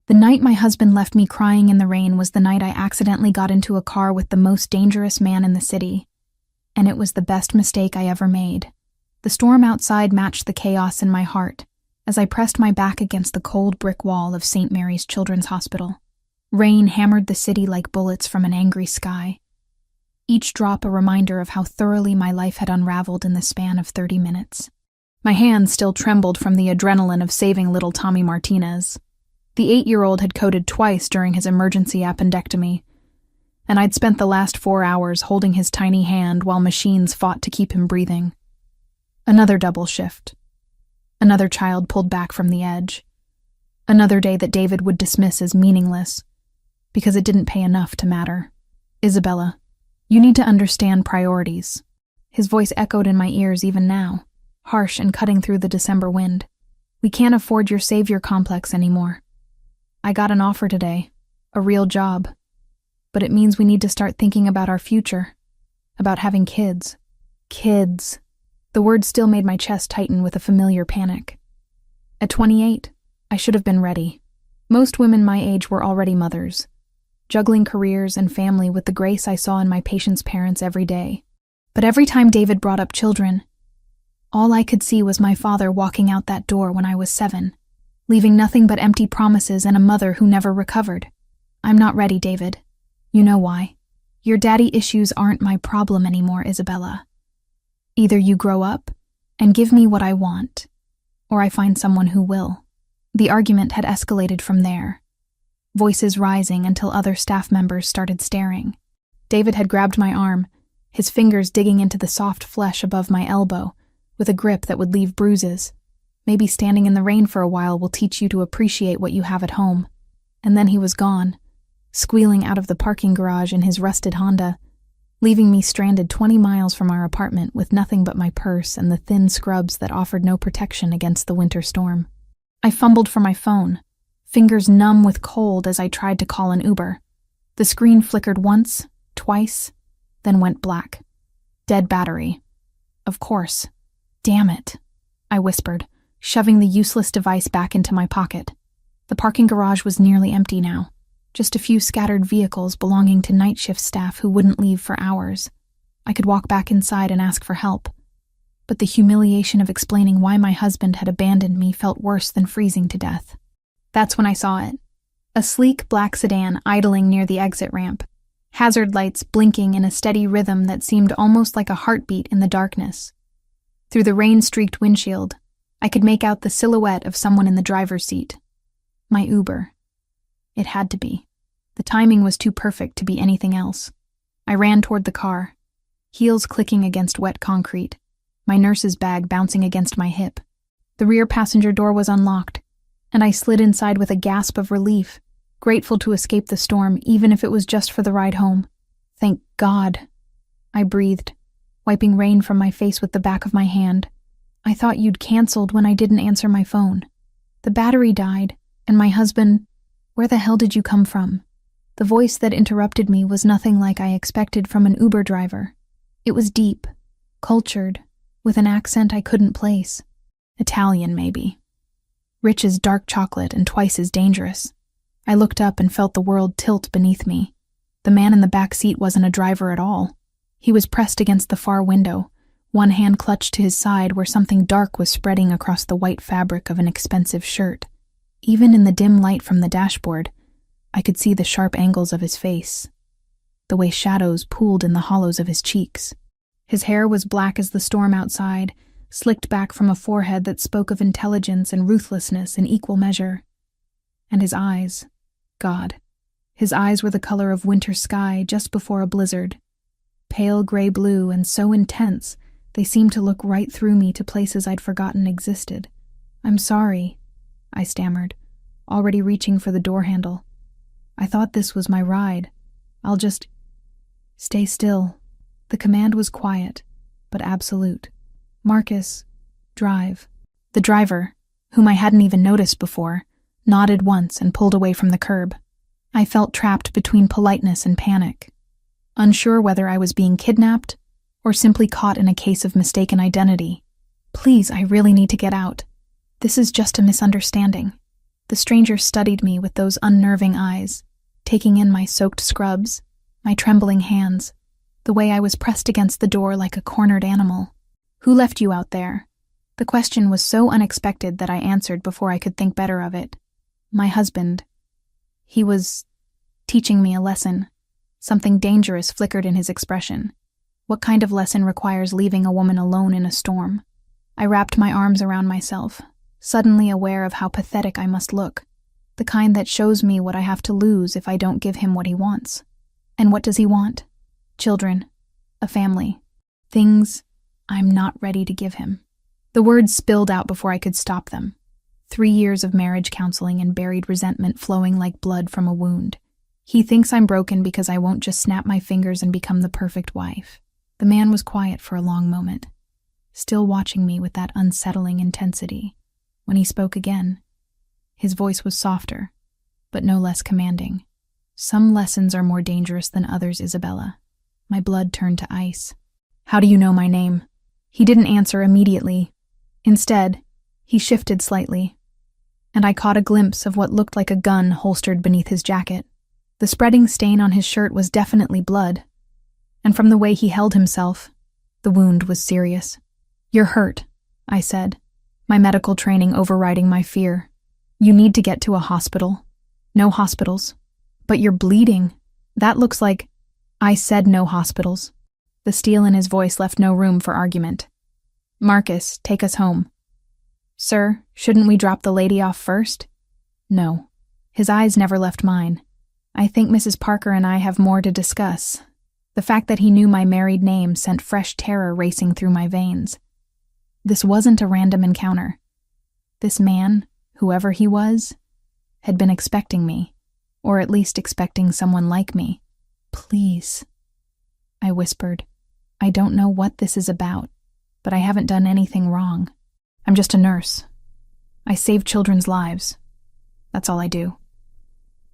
The night my husband left me crying in the rain was the night I accidentally got into a car with the most dangerous man in the city. And it was the best mistake I ever made. The storm outside matched the chaos in my heart as I pressed my back against the cold brick wall of St. Mary's Children's Hospital. Rain hammered the city like bullets from an angry sky, each drop a reminder of how thoroughly my life had unraveled in the span of 30 minutes. My hands still trembled from the adrenaline of saving little Tommy Martinez. The 8-year-old had coded twice during his emergency appendectomy, and I'd spent the last 4 hours holding his tiny hand while machines fought to keep him breathing. Another double shift. Another child pulled back from the edge. Another day that David would dismiss as meaningless, because it didn't pay enough to matter. Isabella, you need to understand priorities. His voice echoed in my ears even now, harsh and cutting through the December wind. We can't afford your savior complex anymore. I got an offer today, a real job, but it means we need to start thinking about our future, about having kids. Kids. The word still made my chest tighten with a familiar panic. At 28, I should have been ready. Most women my age were already mothers, juggling careers and family with the grace I saw in my patients' parents every day. But every time David brought up children, all I could see was my father walking out that door when I was 7, leaving nothing but empty promises and a mother who never recovered. I'm not ready, David. You know why. Your daddy issues aren't my problem anymore, Isabella. Either you grow up and give me what I want, or I find someone who will. The argument had escalated from there, voices rising until other staff members started staring. David had grabbed my arm, his fingers digging into the soft flesh above my elbow, with a grip that would leave bruises. Maybe standing in the rain for a while will teach you to appreciate what you have at home. And then he was gone, squealing out of the parking garage in his rusted Honda, leaving me stranded 20 miles from our apartment with nothing but my purse and the thin scrubs that offered no protection against the winter storm. I fumbled for my phone, fingers numb with cold as I tried to call an Uber. The screen flickered once, twice, then went black. Dead battery. Of course. Damn it, I whispered, shoving the useless device back into my pocket. The parking garage was nearly empty now. Just a few scattered vehicles belonging to night shift staff who wouldn't leave for hours. I could walk back inside and ask for help, but the humiliation of explaining why my husband had abandoned me felt worse than freezing to death. That's when I saw it. A sleek black sedan idling near the exit ramp, hazard lights blinking in a steady rhythm that seemed almost like a heartbeat in the darkness. Through the rain-streaked windshield, I could make out the silhouette of someone in the driver's seat. My Uber. It had to be. The timing was too perfect to be anything else. I ran toward the car, heels clicking against wet concrete, my nurse's bag bouncing against my hip. The rear passenger door was unlocked, and I slid inside with a gasp of relief, grateful to escape the storm even if it was just for the ride home. Thank God, I breathed, wiping rain from my face with the back of my hand. I thought you'd canceled when I didn't answer my phone. The battery died, and my husband... Where the hell did you come from? The voice that interrupted me was nothing like I expected from an Uber driver. It was deep, cultured, with an accent I couldn't place. Italian, maybe. Rich as dark chocolate and twice as dangerous. I looked up and felt the world tilt beneath me. The man in the back seat wasn't a driver at all. He was pressed against the far window, one hand clutched to his side where something dark was spreading across the white fabric of an expensive shirt. Even in the dim light from the dashboard, I could see the sharp angles of his face, the way shadows pooled in the hollows of his cheeks. His hair was black as the storm outside, slicked back from a forehead that spoke of intelligence and ruthlessness in equal measure. And his eyes, God, his eyes were the color of winter sky just before a blizzard. Pale gray blue and so intense, they seemed to look right through me to places I'd forgotten existed. I'm sorry, I stammered, already reaching for the door handle. I thought this was my ride. I'll just... Stay still. The command was quiet, but absolute. Marcus, drive. The driver, whom I hadn't even noticed before, nodded once and pulled away from the curb. I felt trapped between politeness and panic, unsure whether I was being kidnapped or simply caught in a case of mistaken identity. Please, I really need to get out. This is just a misunderstanding. The stranger studied me with those unnerving eyes, taking in my soaked scrubs, my trembling hands, the way I was pressed against the door like a cornered animal. "Who left you out there?" The question was so unexpected that I answered before I could think better of it. "My husband. He was teaching me a lesson." Something dangerous flickered in his expression. What kind of lesson requires leaving a woman alone in a storm? I wrapped my arms around myself, suddenly aware of how pathetic I must look, the kind that shows me what I have to lose if I don't give him what he wants. And what does he want? Children, a family, things I'm not ready to give him. The words spilled out before I could stop them. 3 years of marriage counseling and buried resentment flowing like blood from a wound. He thinks I'm broken because I won't just snap my fingers and become the perfect wife. The man was quiet for a long moment, still watching me with that unsettling intensity. When he spoke again, his voice was softer, but no less commanding. "Some lessons are more dangerous than others, Isabella." My blood turned to ice. "How do you know my name?" He didn't answer immediately. Instead, he shifted slightly, and I caught a glimpse of what looked like a gun holstered beneath his jacket. The spreading stain on his shirt was definitely blood, and from the way he held himself, the wound was serious. "You're hurt," I said, my medical training overriding my fear. "You need to get to a hospital." "No hospitals." "But you're bleeding. That looks like—" "I said no hospitals." The steel in his voice left no room for argument. "Marcus, take us home." "Sir, shouldn't we drop the lady off first?" "No." His eyes never left mine. "I think Mrs. Parker and I have more to discuss." The fact that he knew my married name sent fresh terror racing through my veins. This wasn't a random encounter. This man, whoever he was, had been expecting me, or at least expecting someone like me. "Please," I whispered. "I don't know what this is about, but I haven't done anything wrong. I'm just a nurse. I save children's lives. That's all I do."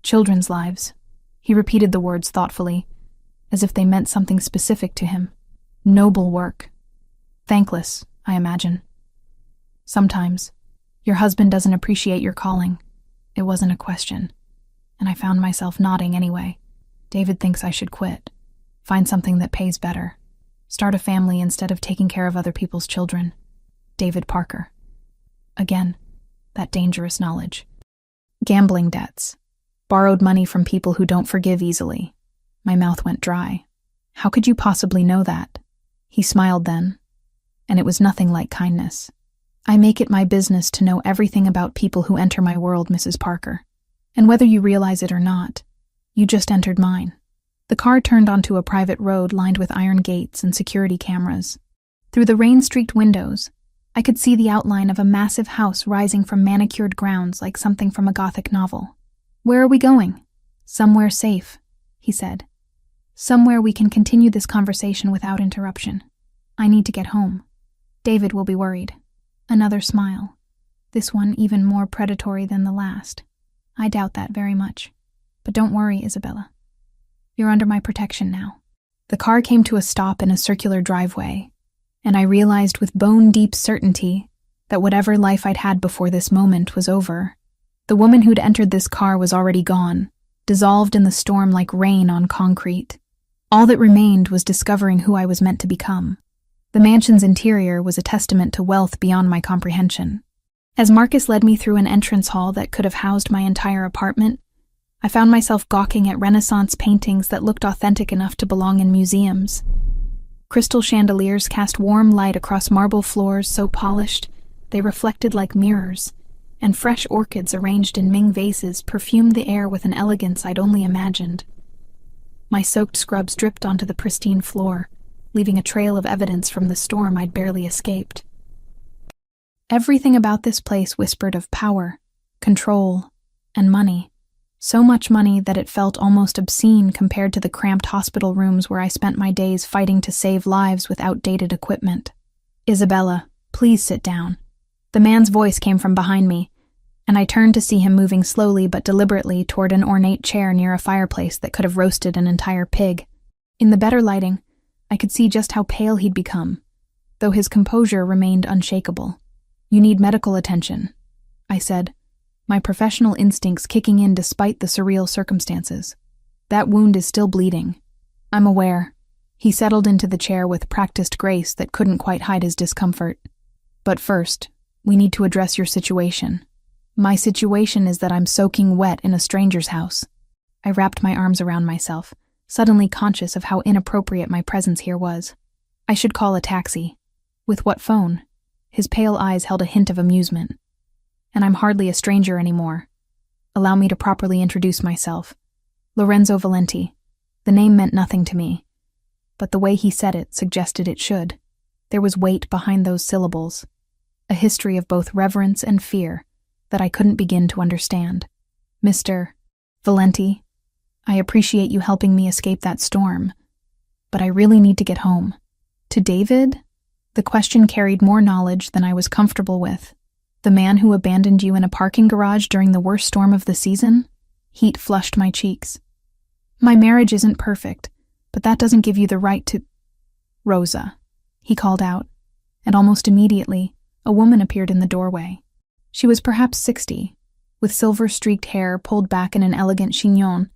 "Children's lives." He repeated the words thoughtfully, as if they meant something specific to him. "Noble work. Thankless, I imagine. Sometimes. Your husband doesn't appreciate your calling." It wasn't a question, and I found myself nodding anyway. "David thinks I should quit. Find something that pays better. Start a family instead of taking care of other people's children." David Parker. Again, that dangerous knowledge. Gambling debts. Borrowed money from people who don't forgive easily. My mouth went dry. "How could you possibly know that?" He smiled then, and it was nothing like kindness. "I make it my business to know everything about people who enter my world, Mrs. Parker. And whether you realize it or not, you just entered mine." The car turned onto a private road lined with iron gates and security cameras. Through the rain-streaked windows, I could see the outline of a massive house rising from manicured grounds like something from a Gothic novel. "Where are we going?" "Somewhere safe," he said. "Somewhere we can continue this conversation without interruption. I need to get home. David will be worried." Another smile, this one even more predatory than the last. "I doubt that very much. But don't worry, Isabella. You're under my protection now." The car came to a stop in a circular driveway, and I realized with bone-deep certainty that whatever life I'd had before this moment was over. The woman who'd entered this car was already gone, dissolved in the storm like rain on concrete. All that remained was discovering who I was meant to become. The mansion's interior was a testament to wealth beyond my comprehension. As Marcus led me through an entrance hall that could have housed my entire apartment, I found myself gawking at Renaissance paintings that looked authentic enough to belong in museums. Crystal chandeliers cast warm light across marble floors so polished they reflected like mirrors, and fresh orchids arranged in Ming vases perfumed the air with an elegance I'd only imagined. My soaked scrubs dripped onto the pristine floor, leaving a trail of evidence from the storm I'd barely escaped. Everything about this place whispered of power, control, and money. So much money that it felt almost obscene compared to the cramped hospital rooms where I spent my days fighting to save lives with outdated equipment. "Isabella, please sit down." The man's voice came from behind me, and I turned to see him moving slowly but deliberately toward an ornate chair near a fireplace that could have roasted an entire pig. In the better lighting, I could see just how pale he'd become, though his composure remained unshakable. "You need medical attention," I said, my professional instincts kicking in despite the surreal circumstances. That wound is still bleeding. I'm aware. He settled into the chair with practiced grace that couldn't quite hide his discomfort. But first, we need to address your situation. My situation is that I'm soaking wet in a stranger's house. I wrapped my arms around myself, suddenly conscious of how inappropriate my presence here was. I should call a taxi. With what phone? His pale eyes held a hint of amusement. And I'm hardly a stranger anymore. Allow me to properly introduce myself. Lorenzo Valenti. The name meant nothing to me, but the way he said it suggested it should. There was weight behind those syllables, a history of both reverence and fear that I couldn't begin to understand. Mr. Valenti, I appreciate you helping me escape that storm, but I really need to get home. To David? The question carried more knowledge than I was comfortable with. The man who abandoned you in a parking garage during the worst storm of the season? Heat flushed my cheeks. My marriage isn't perfect, but that doesn't give you the right to— Rosa, he called out, and almost immediately, a woman appeared in the doorway. She was perhaps 60, with silver-streaked hair pulled back in an elegant chignon,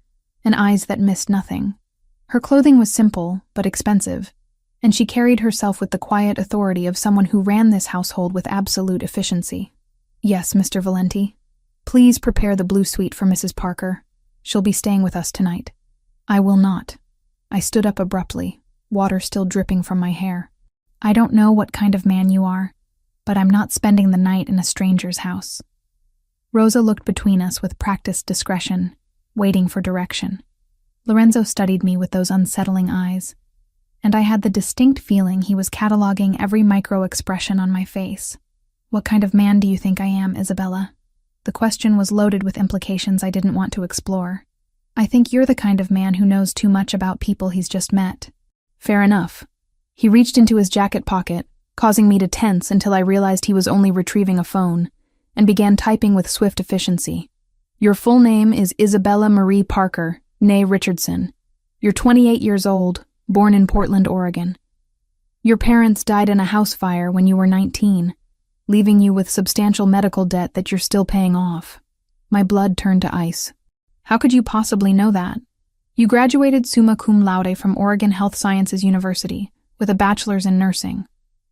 and eyes that missed nothing. Her clothing was simple, but expensive, and she carried herself with the quiet authority of someone who ran this household with absolute efficiency. Yes, Mr. Valenti. Please prepare the blue suite for Mrs. Parker. She'll be staying with us tonight. I will not. I stood up abruptly, water still dripping from my hair. I don't know what kind of man you are, but I'm not spending the night in a stranger's house. Rosa looked between us with practiced discretion, waiting for direction. Lorenzo studied me with those unsettling eyes, and I had the distinct feeling he was cataloging every micro-expression on my face. What kind of man do you think I am, Isabella? The question was loaded with implications I didn't want to explore. I think you're the kind of man who knows too much about people he's just met. Fair enough. He reached into his jacket pocket, causing me to tense until I realized he was only retrieving a phone, and began typing with swift efficiency. Your full name is Isabella Marie Parker, née Richardson. You're 28 years old, born in Portland, Oregon. Your parents died in a house fire when you were 19, leaving you with substantial medical debt that you're still paying off. My blood turned to ice. How could you possibly know that? You graduated summa cum laude from Oregon Health Sciences University with a bachelor's in nursing,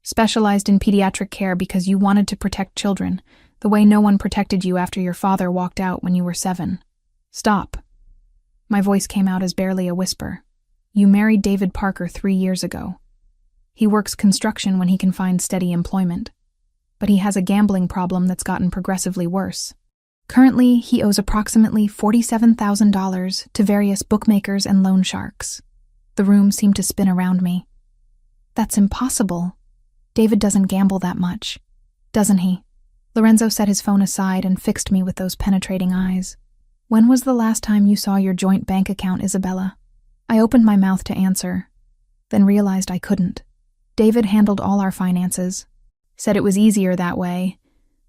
specialized in pediatric care because you wanted to protect children, the way no one protected you after your father walked out when you were 7. Stop. My voice came out as barely a whisper. You married David Parker 3 years ago. He works construction when he can find steady employment, but he has a gambling problem that's gotten progressively worse. Currently, he owes approximately $47,000 to various bookmakers and loan sharks. The room seemed to spin around me. That's impossible. David doesn't gamble that much, doesn't he? Lorenzo set his phone aside and fixed me with those penetrating eyes. When was the last time you saw your joint bank account, Isabella? I opened my mouth to answer, then realized I couldn't. David handled all our finances, said it was easier that way,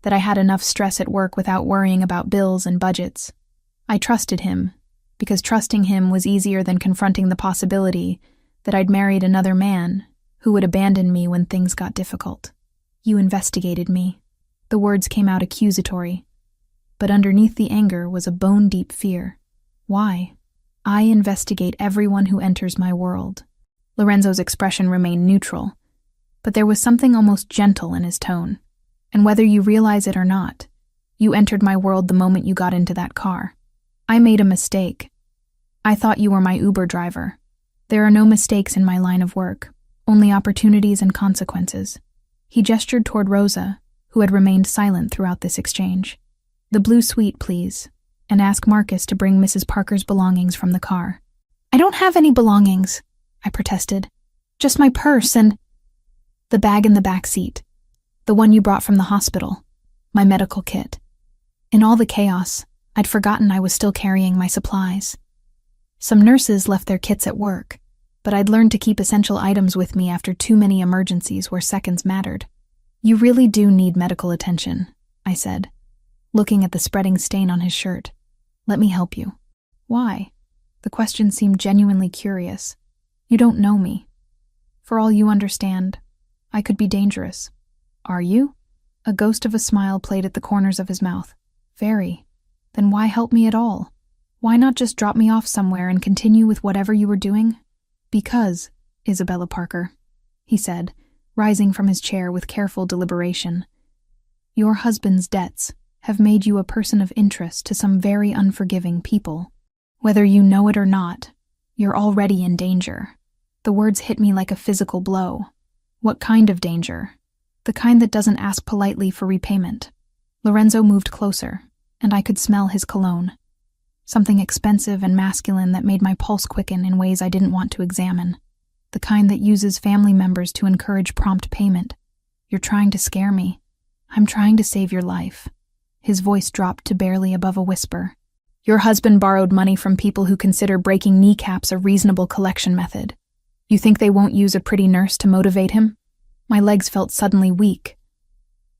that I had enough stress at work without worrying about bills and budgets. I trusted him, because trusting him was easier than confronting the possibility that I'd married another man who would abandon me when things got difficult. You investigated me. The words came out accusatory, but underneath the anger was a bone-deep fear. Why? I investigate everyone who enters my world. Lorenzo's expression remained neutral, but there was something almost gentle in his tone. And whether you realize it or not, you entered my world the moment you got into that car. I made a mistake. I thought you were my Uber driver. There are no mistakes in my line of work, only opportunities and consequences. He gestured toward Rosa, who had remained silent throughout this exchange. The blue suite, please, and ask Marcus to bring Mrs. Parker's belongings from the car. I don't have any belongings, I protested. Just my purse and the bag in the back seat. The one you brought from the hospital, my medical kit. In all the chaos, I'd forgotten I was still carrying my supplies. Some nurses left their kits at work, but I'd learned to keep essential items with me after too many emergencies where seconds mattered. You really do need medical attention, I said, looking at the spreading stain on his shirt. Let me help you. Why? The question seemed genuinely curious. You don't know me. For all you understand, I could be dangerous. Are you? A ghost of a smile played at the corners of his mouth. Very. Then why help me at all? Why not just drop me off somewhere and continue with whatever you were doing? Because, Isabella Parker, he said, rising from his chair with careful deliberation, your husband's debts have made you a person of interest to some very unforgiving people. Whether you know it or not, you're already in danger. The words hit me like a physical blow. What kind of danger? The kind that doesn't ask politely for repayment. Lorenzo moved closer, and I could smell his cologne. Something expensive and masculine that made my pulse quicken in ways I didn't want to examine. The kind that uses family members to encourage prompt payment. You're trying to scare me. I'm trying to save your life. His voice dropped to barely above a whisper. Your husband borrowed money from people who consider breaking kneecaps a reasonable collection method. You think they won't use a pretty nurse to motivate him? My legs felt suddenly weak.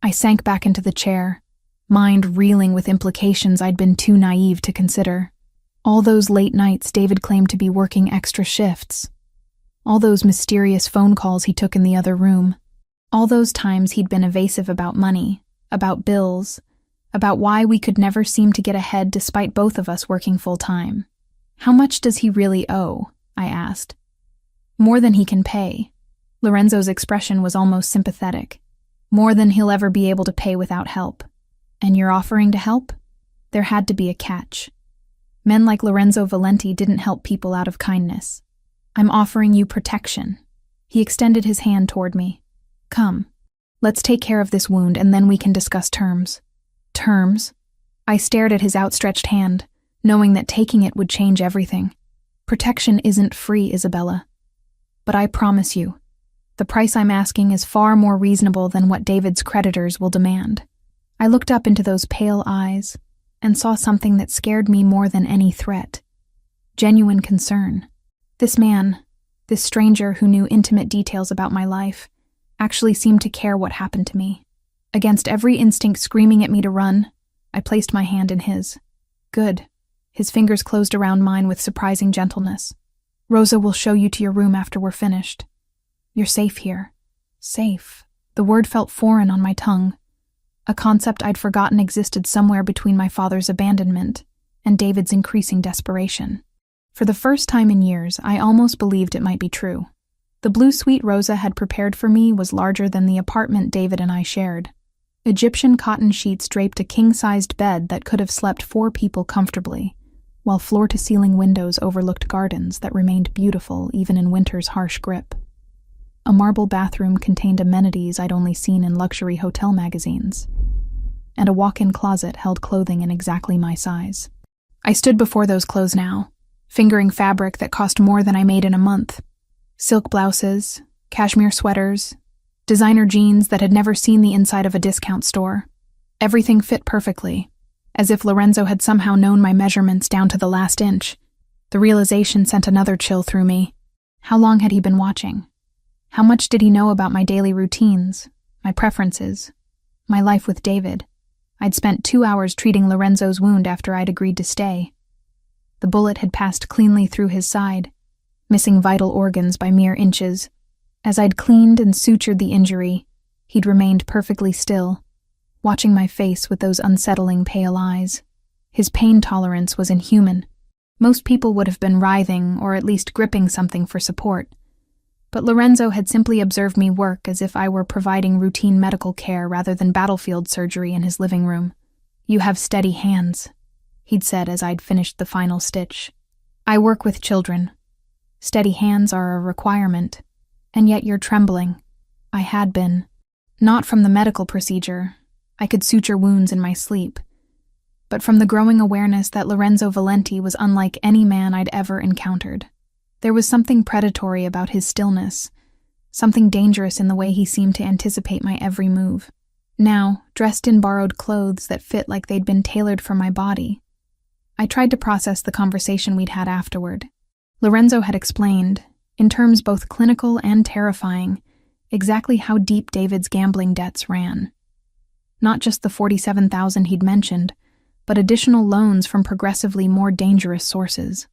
I sank back into the chair, mind reeling with implications I'd been too naive to consider. All those late nights David claimed to be working extra shifts. All those mysterious phone calls he took in the other room. All those times he'd been evasive about money, about bills, about why we could never seem to get ahead despite both of us working full-time. How much does he really owe? I asked. More than he can pay. Lorenzo's expression was almost sympathetic. More than he'll ever be able to pay without help. And you're offering to help? There had to be a catch. Men like Lorenzo Valenti didn't help people out of kindness. I'm offering you protection. He extended his hand toward me. Come, let's take care of this wound and then we can discuss terms. Terms? I stared at his outstretched hand, knowing that taking it would change everything. Protection isn't free, Isabella. But I promise you, the price I'm asking is far more reasonable than what David's creditors will demand. I looked up into those pale eyes and saw something that scared me more than any threat. Genuine concern. This man, this stranger who knew intimate details about my life, actually seemed to care what happened to me. Against every instinct screaming at me to run, I placed my hand in his. Good. His fingers closed around mine with surprising gentleness. Rosa will show you to your room after we're finished. You're safe here. Safe. The word felt foreign on my tongue. A concept I'd forgotten existed somewhere between my father's abandonment and David's increasing desperation. For the first time in years, I almost believed it might be true. The blue suite Rosa had prepared for me was larger than the apartment David and I shared. Egyptian cotton sheets draped a king-sized bed that could have slept 4 people comfortably, while floor-to-ceiling windows overlooked gardens that remained beautiful even in winter's harsh grip. A marble bathroom contained amenities I'd only seen in luxury hotel magazines, and a walk-in closet held clothing in exactly my size. I stood before those clothes now, fingering fabric that cost more than I made in a month. Silk blouses, cashmere sweaters, designer jeans that had never seen the inside of a discount store. Everything fit perfectly, as if Lorenzo had somehow known my measurements down to the last inch. The realization sent another chill through me. How long had he been watching? How much did he know about my daily routines, my preferences, my life with David? I'd spent 2 hours treating Lorenzo's wound after I'd agreed to stay. The bullet had passed cleanly through his side, missing vital organs by mere inches. As I'd cleaned and sutured the injury, he'd remained perfectly still, watching my face with those unsettling pale eyes. His pain tolerance was inhuman. Most people would have been writhing or at least gripping something for support. But Lorenzo had simply observed me work as if I were providing routine medical care rather than battlefield surgery in his living room. You have steady hands, he'd said as I'd finished the final stitch. I work with children. Steady hands are a requirement. And yet you're trembling. I had been. Not from the medical procedure. I could suture wounds in my sleep. But from the growing awareness that Lorenzo Valenti was unlike any man I'd ever encountered. There was something predatory about his stillness, something dangerous in the way he seemed to anticipate my every move. Now, dressed in borrowed clothes that fit like they'd been tailored for my body, I tried to process the conversation we'd had afterward. Lorenzo had explained, in terms both clinical and terrifying, exactly how deep David's gambling debts ran. Not just the $47,000 he'd mentioned, but additional loans from progressively more dangerous sources.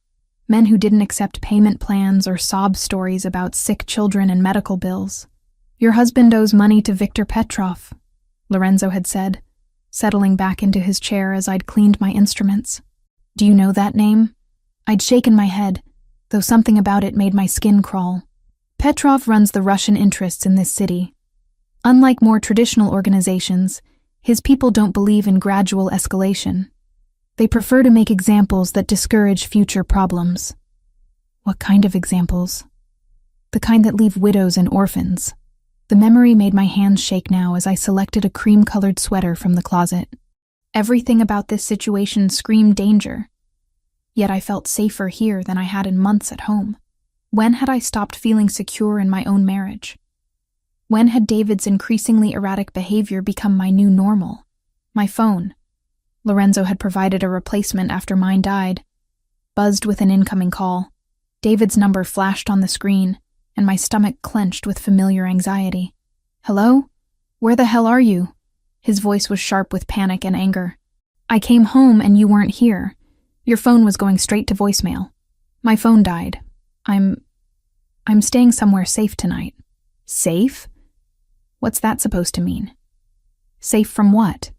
Men who didn't accept payment plans or sob stories about sick children and medical bills. Your husband owes money to Viktor Petrov, Lorenzo had said, settling back into his chair as I'd cleaned my instruments. Do you know that name? I'd shaken my head, though something about it made my skin crawl. Petrov runs the Russian interests in this city. Unlike more traditional organizations, his people don't believe in gradual escalation. They prefer to make examples that discourage future problems. What kind of examples? The kind that leave widows and orphans. The memory made my hands shake now as I selected a cream-colored sweater from the closet. Everything about this situation screamed danger. Yet I felt safer here than I had in months at home. When had I stopped feeling secure in my own marriage? When had David's increasingly erratic behavior become my new normal? My phone. Lorenzo had provided a replacement after mine died. Buzzed with an incoming call. David's number flashed on the screen, and my stomach clenched with familiar anxiety. Hello? Where the hell are you? His voice was sharp with panic and anger. I came home and you weren't here. Your phone was going straight to voicemail. My phone died. I'm staying somewhere safe tonight. Safe? What's that supposed to mean? Safe from what?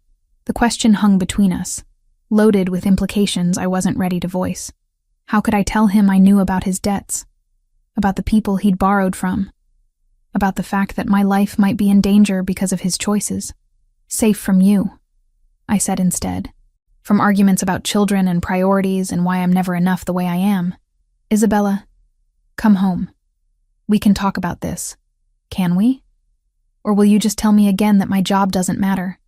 The question hung between us, loaded with implications I wasn't ready to voice. How could I tell him I knew about his debts? About the people he'd borrowed from? About the fact that my life might be in danger because of his choices? Safe from you, I said instead. From arguments about children and priorities and why I'm never enough the way I am. Isabella, come home. We can talk about this. Can we? Or will you just tell me again that my job doesn't matter?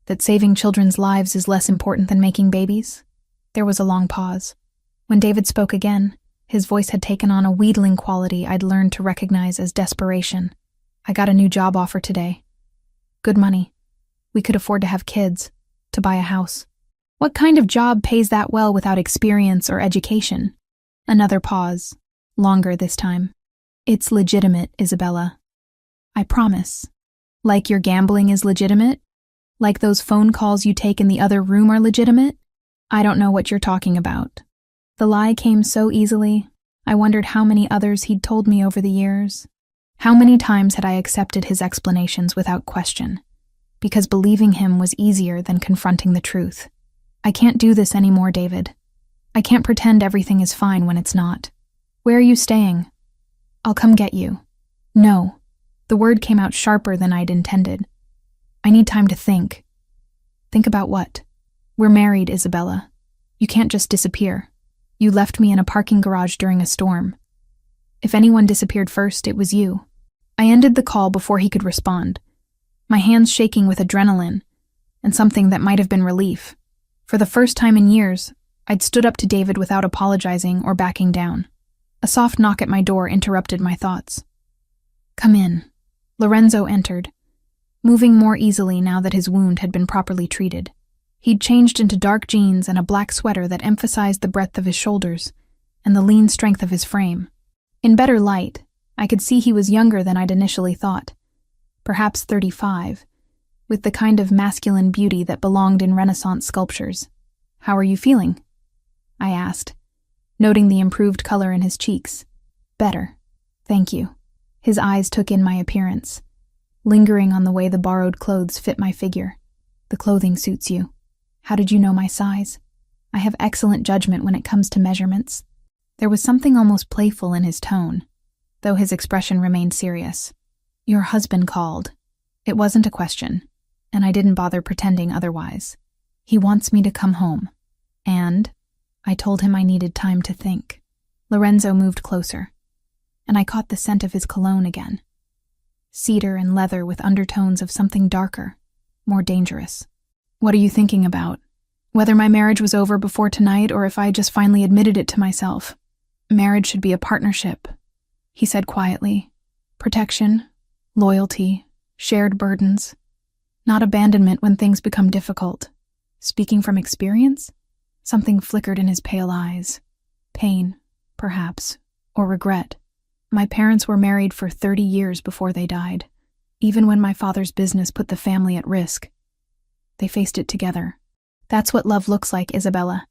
That saving children's lives is less important than making babies? There was a long pause. When David spoke again, his voice had taken on a wheedling quality I'd learned to recognize as desperation. I got a new job offer today. Good money. We could afford to have kids, to buy a house. What kind of job pays that well without experience or education? Another pause, longer this time. It's legitimate, Isabella. I promise. Like your gambling is legitimate? Like those phone calls you take in the other room are legitimate? I don't know what you're talking about. The lie came so easily, I wondered how many others he'd told me over the years. How many times had I accepted his explanations without question? Because believing him was easier than confronting the truth. I can't do this anymore, David. I can't pretend everything is fine when it's not. Where are you staying? I'll come get you. No. The word came out sharper than I'd intended. I need time to think. Think about what? We're married, Isabella. You can't just disappear. You left me in a parking garage during a storm. If anyone disappeared first, it was you. I ended the call before he could respond, my hands shaking with adrenaline and something that might have been relief. For the first time in years, I'd stood up to David without apologizing or backing down. A soft knock at my door interrupted my thoughts. Come in. Lorenzo entered, moving more easily now that his wound had been properly treated. He'd changed into dark jeans and a black sweater that emphasized the breadth of his shoulders and the lean strength of his frame. In better light, I could see he was younger than I'd initially thought, perhaps 35, with the kind of masculine beauty that belonged in Renaissance sculptures. How are you feeling? I asked, noting the improved color in his cheeks. Better. Thank you. His eyes took in my appearance, lingering on the way the borrowed clothes fit my figure. The clothing suits you. How did you know my size? I have excellent judgment when it comes to measurements. There was something almost playful in his tone, though his expression remained serious. Your husband called. It wasn't a question, and I didn't bother pretending otherwise. He wants me to come home. And I told him I needed time to think. Lorenzo moved closer, and I caught the scent of his cologne again. Cedar and leather with undertones of something darker, more dangerous. What are you thinking about? Whether my marriage was over before tonight or if I just finally admitted it to myself. Marriage should be a partnership, he said quietly. Protection, loyalty, shared burdens. Not abandonment when things become difficult. Speaking from experience, something flickered in his pale eyes. Pain, perhaps, or regret. My parents were married for 30 years before they died, even when my father's business put the family at risk. They faced it together. That's what love looks like, Isabella.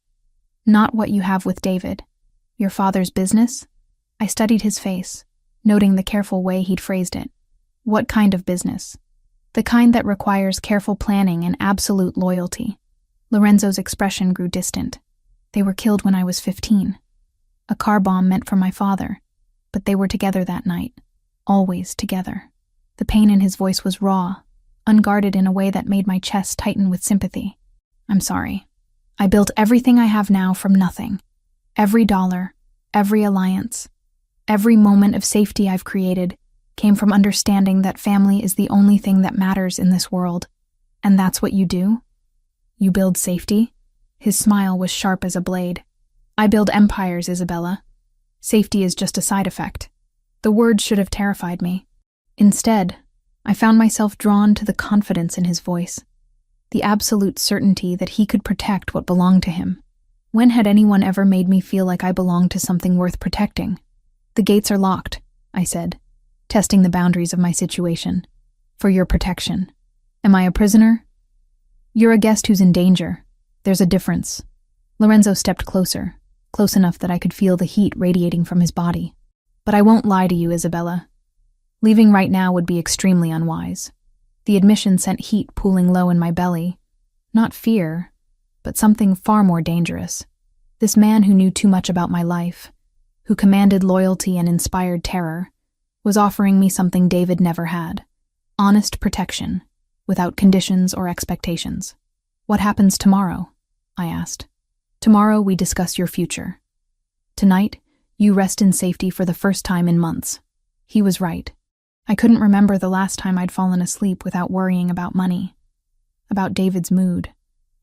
Not what you have with David. Your father's business? I studied his face, noting the careful way he'd phrased it. What kind of business? The kind that requires careful planning and absolute loyalty. Lorenzo's expression grew distant. They were killed when I was 15. A car bomb meant for my father, but they were together that night. Always together. The pain in his voice was raw, unguarded in a way that made my chest tighten with sympathy. I'm sorry. I built everything I have now from nothing. Every dollar, every alliance, every moment of safety I've created came from understanding that family is the only thing that matters in this world. And that's what you do? You build safety? His smile was sharp as a blade. I build empires, Isabella. Safety is just a side effect. The words should have terrified me. Instead, I found myself drawn to the confidence in his voice, the absolute certainty that he could protect what belonged to him. When had anyone ever made me feel like I belonged to something worth protecting? The gates are locked, I said, testing the boundaries of my situation. For your protection. Am I a prisoner? You're a guest who's in danger. There's a difference. Lorenzo stepped closer, close enough that I could feel the heat radiating from his body. But I won't lie to you, Isabella. Leaving right now would be extremely unwise. The admission sent heat pooling low in my belly. Not fear, but something far more dangerous. This man who knew too much about my life, who commanded loyalty and inspired terror, was offering me something David never had. Honest protection, without conditions or expectations. What happens tomorrow? I asked. Tomorrow we discuss your future. Tonight, you rest in safety for the first time in months. He was right. I couldn't remember the last time I'd fallen asleep without worrying about money, about David's mood,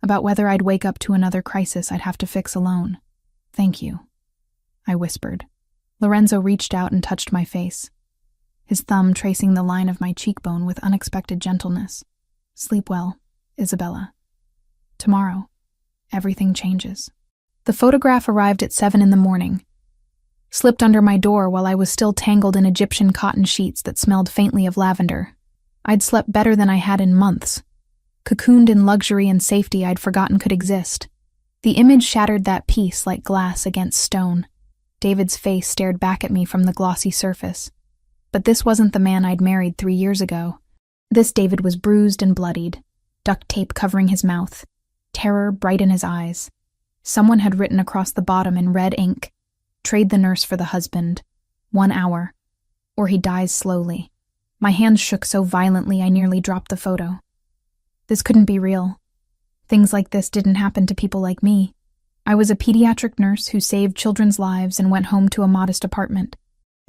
about whether I'd wake up to another crisis I'd have to fix alone. Thank you, I whispered. Lorenzo reached out and touched my face, his thumb tracing the line of my cheekbone with unexpected gentleness. Sleep well, Isabella. Tomorrow, everything changes. The photograph arrived at 7 a.m, slipped under my door while I was still tangled in Egyptian cotton sheets that smelled faintly of lavender. I'd slept better than I had in months, cocooned in luxury and safety I'd forgotten could exist. The image shattered that peace like glass against stone. David's face stared back at me from the glossy surface. But this wasn't the man I'd married 3 years ago. This David was bruised and bloodied, duct tape covering his mouth, terror bright in his eyes. Someone had written across the bottom in red ink, "Trade the nurse for the husband. 1 hour, or he dies slowly." My hands shook so violently I nearly dropped the photo. This couldn't be real. Things like this didn't happen to people like me. I was a pediatric nurse who saved children's lives and went home to a modest apartment.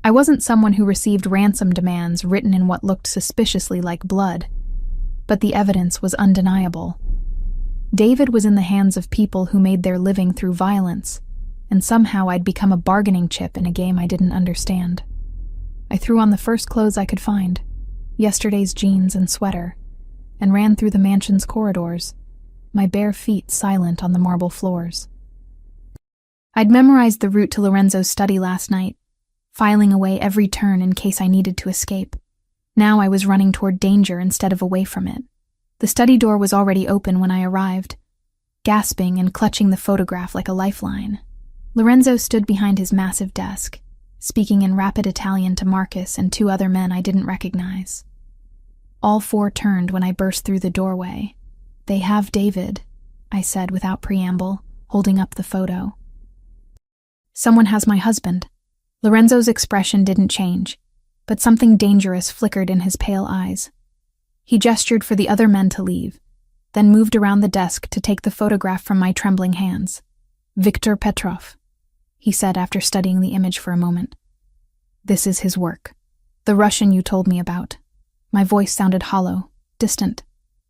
I wasn't someone who received ransom demands written in what looked suspiciously like blood. But the evidence was undeniable. David was in the hands of people who made their living through violence, and somehow I'd become a bargaining chip in a game I didn't understand. I threw on the first clothes I could find, yesterday's jeans and sweater, and ran through the mansion's corridors, my bare feet silent on the marble floors. I'd memorized the route to Lorenzo's study last night, filing away every turn in case I needed to escape. Now I was running toward danger instead of away from it. The study door was already open when I arrived, gasping and clutching the photograph like a lifeline. Lorenzo stood behind his massive desk, speaking in rapid Italian to Marcus and 2 other men I didn't recognize. All 4 turned when I burst through the doorway. "They have David," I said without preamble, holding up the photo. "Someone has my husband." Lorenzo's expression didn't change, but something dangerous flickered in his pale eyes. He gestured for the other men to leave, then moved around the desk to take the photograph from my trembling hands. "Viktor Petrov," he said after studying the image for a moment. "This is his work. The Russian you told me about." My voice sounded hollow, distant.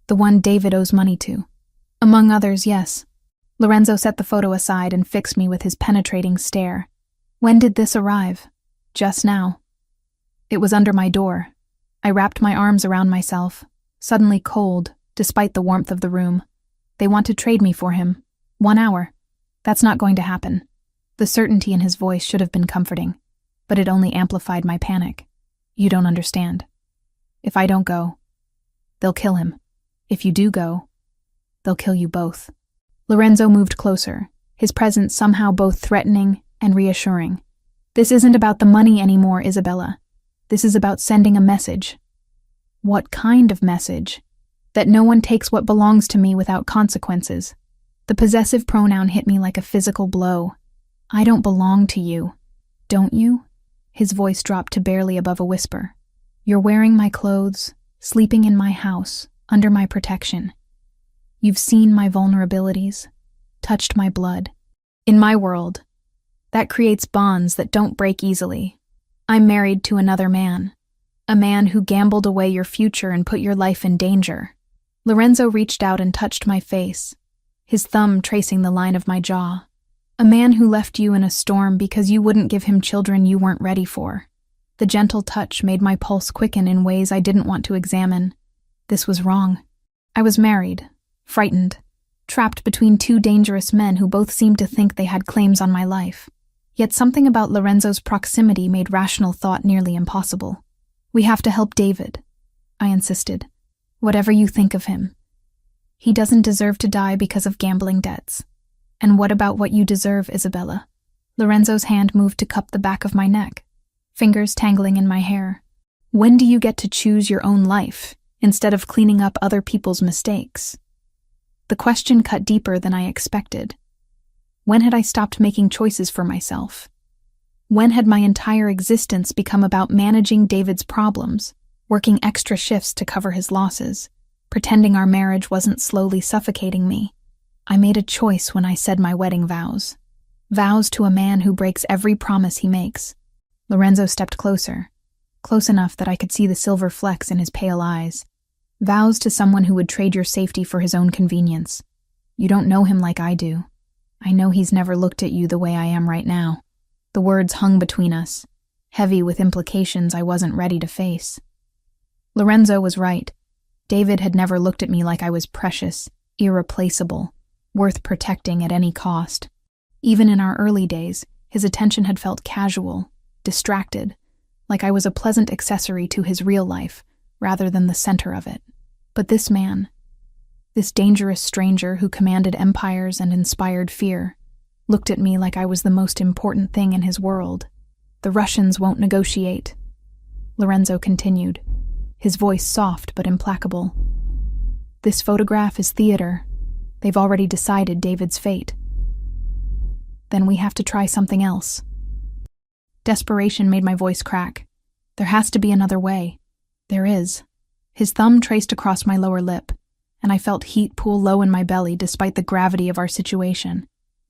"The one David owes money to." "Among others, yes." Lorenzo set the photo aside and fixed me with his penetrating stare. "When did this arrive?" "Just now." It was under my door. I wrapped my arms around myself, suddenly cold, despite the warmth of the room. "They want to trade me for him. 1 hour. That's not going to happen." The certainty in his voice should have been comforting, but it only amplified my panic. "You don't understand. If I don't go, they'll kill him. If you do go, they'll kill you both." Lorenzo moved closer, his presence somehow both threatening and reassuring. "This isn't about the money anymore, Isabella. This is about sending a message. What kind of message? That no one takes what belongs to me without consequences. The possessive pronoun hit me like a physical blow. I don't belong to you. Don't you? His voice dropped to barely above a whisper. You're wearing my clothes, sleeping in my house, under my protection. You've seen my vulnerabilities, touched my blood. In my world, that creates bonds that don't break easily. I'm married to another man, a man who gambled away your future and put your life in danger. Lorenzo reached out and touched my face, his thumb tracing the line of my jaw. A man who left you in a storm because you wouldn't give him children you weren't ready for. The gentle touch made my pulse quicken in ways I didn't want to examine. This was wrong. I was married, frightened, trapped between two dangerous men who both seemed to think they had claims on my life. Yet something about Lorenzo's proximity made rational thought nearly impossible. We have to help David, I insisted. Whatever you think of him. He doesn't deserve to die because of gambling debts. And what about what you deserve, Isabella? Lorenzo's hand moved to cup the back of my neck, fingers tangling in my hair. When do you get to choose your own life, instead of cleaning up other people's mistakes? The question cut deeper than I expected. When had I stopped making choices for myself? When had my entire existence become about managing David's problems, working extra shifts to cover his losses, pretending our marriage wasn't slowly suffocating me? I made a choice when I said my wedding vows. Vows to a man who breaks every promise he makes. Lorenzo stepped closer, close enough that I could see the silver flecks in his pale eyes. Vows to someone who would trade your safety for his own convenience. You don't know him like I do. I know he's never looked at you the way I am right now. The words hung between us, heavy with implications I wasn't ready to face. Lorenzo was right. David had never looked at me like I was precious, irreplaceable, worth protecting at any cost. Even in our early days, his attention had felt casual, distracted, like I was a pleasant accessory to his real life, rather than the center of it. But this man, this dangerous stranger who commanded empires and inspired fear, looked at me like I was the most important thing in his world. The Russians won't negotiate, Lorenzo continued, his voice soft but implacable. This photograph is theater. They've already decided David's fate. Then we have to try something else. Desperation made my voice crack. There has to be another way. There is. His thumb traced across my lower lip, and I felt heat pool low in my belly despite the gravity of our situation.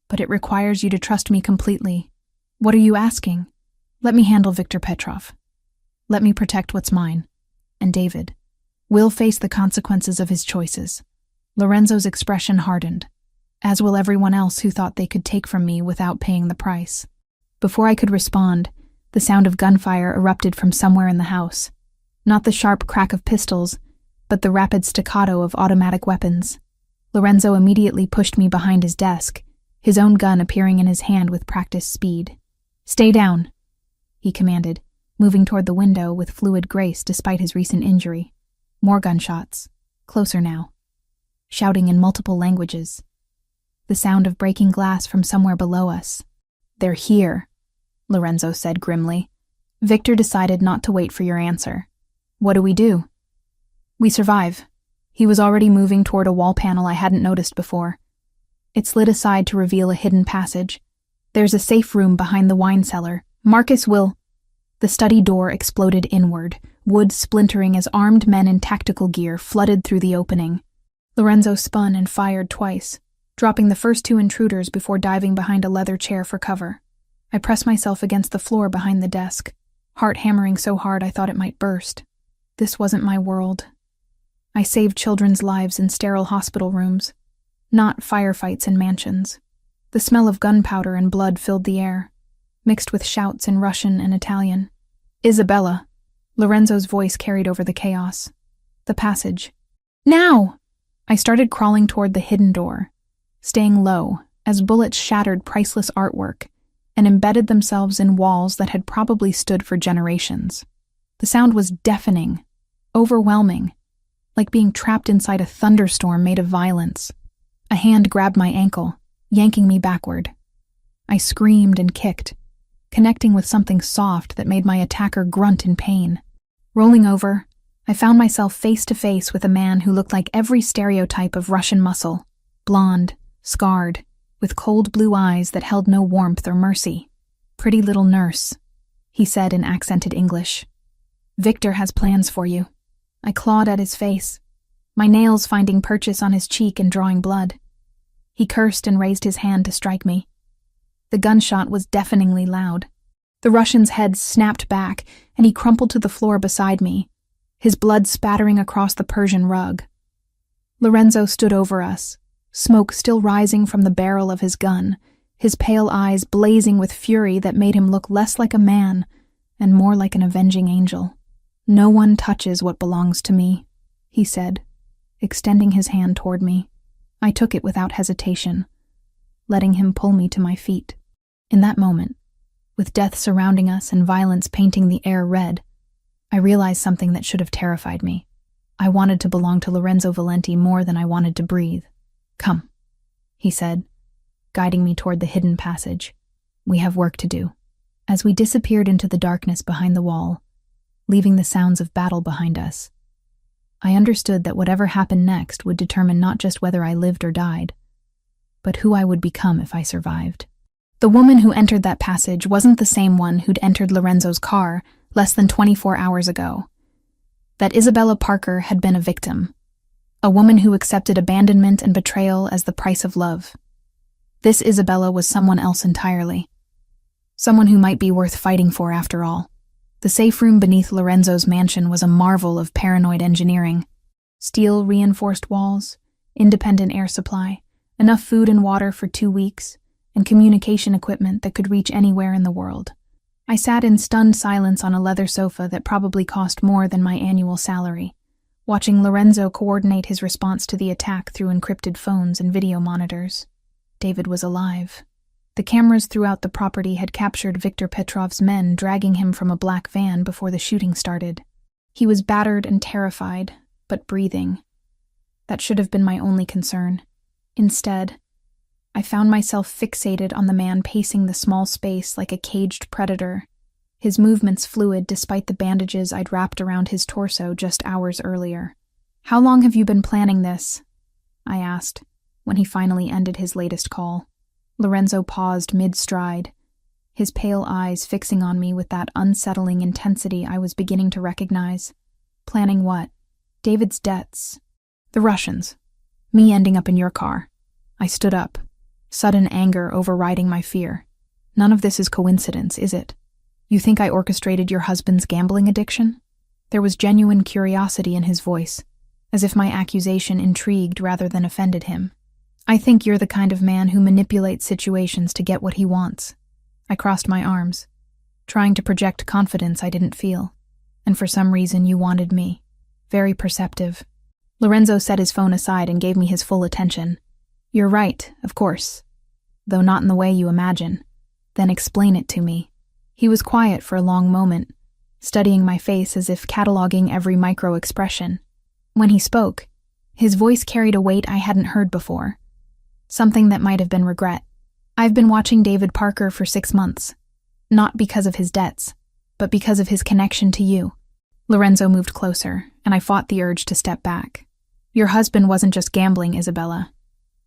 But it requires you to trust me completely. What are you asking? Let me handle Viktor Petrov. Let me protect what's mine. And David will face the consequences of his choices. Lorenzo's expression hardened, as will everyone else who thought they could take from me without paying the price. Before I could respond, the sound of gunfire erupted from somewhere in the house. Not the sharp crack of pistols, but the rapid staccato of automatic weapons. Lorenzo immediately pushed me behind his desk, his own gun appearing in his hand with practiced speed. "Stay down," he commanded, moving toward the window with fluid grace despite his recent injury. More gunshots, closer now, shouting in multiple languages. The sound of breaking glass from somewhere below us. "They're here," Lorenzo said grimly. "Victor decided not to wait for your answer. What do we do?" "We survive." He was already moving toward a wall panel I hadn't noticed before. It slid aside to reveal a hidden passage. "There's a safe room behind the wine cellar. Marcus will—" The study door exploded inward, wood splintering as armed men in tactical gear flooded through the opening. Lorenzo spun and fired twice, dropping the first two intruders before diving behind a leather chair for cover. I pressed myself against the floor behind the desk, heart hammering so hard I thought it might burst. This wasn't my world. I saved children's lives in sterile hospital rooms, not firefights in mansions. The smell of gunpowder and blood filled the air, mixed with shouts in Russian and Italian. "Isabella!" Lorenzo's voice carried over the chaos. The passage. "Now!" I started crawling toward the hidden door, staying low as bullets shattered priceless artwork and embedded themselves in walls that had probably stood for generations. The sound was deafening, overwhelming, like being trapped inside a thunderstorm made of violence. A hand grabbed my ankle, yanking me backward. I screamed and kicked, connecting with something soft that made my attacker grunt in pain. Rolling over, I found myself face to face with a man who looked like every stereotype of Russian muscle, blonde, scarred, with cold blue eyes that held no warmth or mercy. "Pretty little nurse," he said in accented English. "Victor has plans for you." I clawed at his face, my nails finding purchase on his cheek and drawing blood. He cursed and raised his hand to strike me. The gunshot was deafeningly loud. The Russian's head snapped back, and he crumpled to the floor beside me, his blood spattering across the Persian rug. Lorenzo stood over us, smoke still rising from the barrel of his gun, his pale eyes blazing with fury that made him look less like a man and more like an avenging angel. "No one touches what belongs to me," he said, extending his hand toward me. I took it without hesitation, letting him pull me to my feet. In that moment, with death surrounding us and violence painting the air red, I realized something that should have terrified me. I wanted to belong to Lorenzo Valenti more than I wanted to breathe. "Come," he said, guiding me toward the hidden passage. "We have work to do." As we disappeared into the darkness behind the wall, leaving the sounds of battle behind us, I understood that whatever happened next would determine not just whether I lived or died, but who I would become if I survived. The woman who entered that passage wasn't the same one who'd entered Lorenzo's car less than 24 hours ago. That Isabella Parker had been a victim, a woman who accepted abandonment and betrayal as the price of love. This Isabella was someone else entirely, someone who might be worth fighting for after all. The safe room beneath Lorenzo's mansion was a marvel of paranoid engineering. Steel-reinforced walls, independent air supply, enough food and water for 2 weeks, and communication equipment that could reach anywhere in the world. I sat in stunned silence on a leather sofa that probably cost more than my annual salary, watching Lorenzo coordinate his response to the attack through encrypted phones and video monitors. David was alive. The cameras throughout the property had captured Viktor Petrov's men dragging him from a black van before the shooting started. He was battered and terrified, but breathing. That should have been my only concern. Instead, I found myself fixated on the man pacing the small space like a caged predator, his movements fluid despite the bandages I'd wrapped around his torso just hours earlier. "How long have you been planning this?" I asked, when he finally ended his latest call. Lorenzo paused mid-stride, his pale eyes fixing on me with that unsettling intensity I was beginning to recognize. "Planning what?" "David's debts. The Russians. Me ending up in your car." I stood up, sudden anger overriding my fear. "None of this is coincidence, is it? You think I orchestrated your husband's gambling addiction?" There was genuine curiosity in his voice, as if my accusation intrigued rather than offended him. "I think you're the kind of man who manipulates situations to get what he wants." I crossed my arms, trying to project confidence I didn't feel. "And for some reason you wanted me." Very perceptive. Lorenzo set his phone aside and gave me his full attention. "You're right, of course. Though not in the way you imagine. Then explain it to me." He was quiet for a long moment, studying my face as if cataloging every micro-expression. When he spoke, his voice carried a weight I hadn't heard before. Something that might have been regret. "I've been watching David Parker for 6 months. Not because of his debts, but because of his connection to you." Lorenzo moved closer, and I fought the urge to step back. "Your husband wasn't just gambling, Isabella.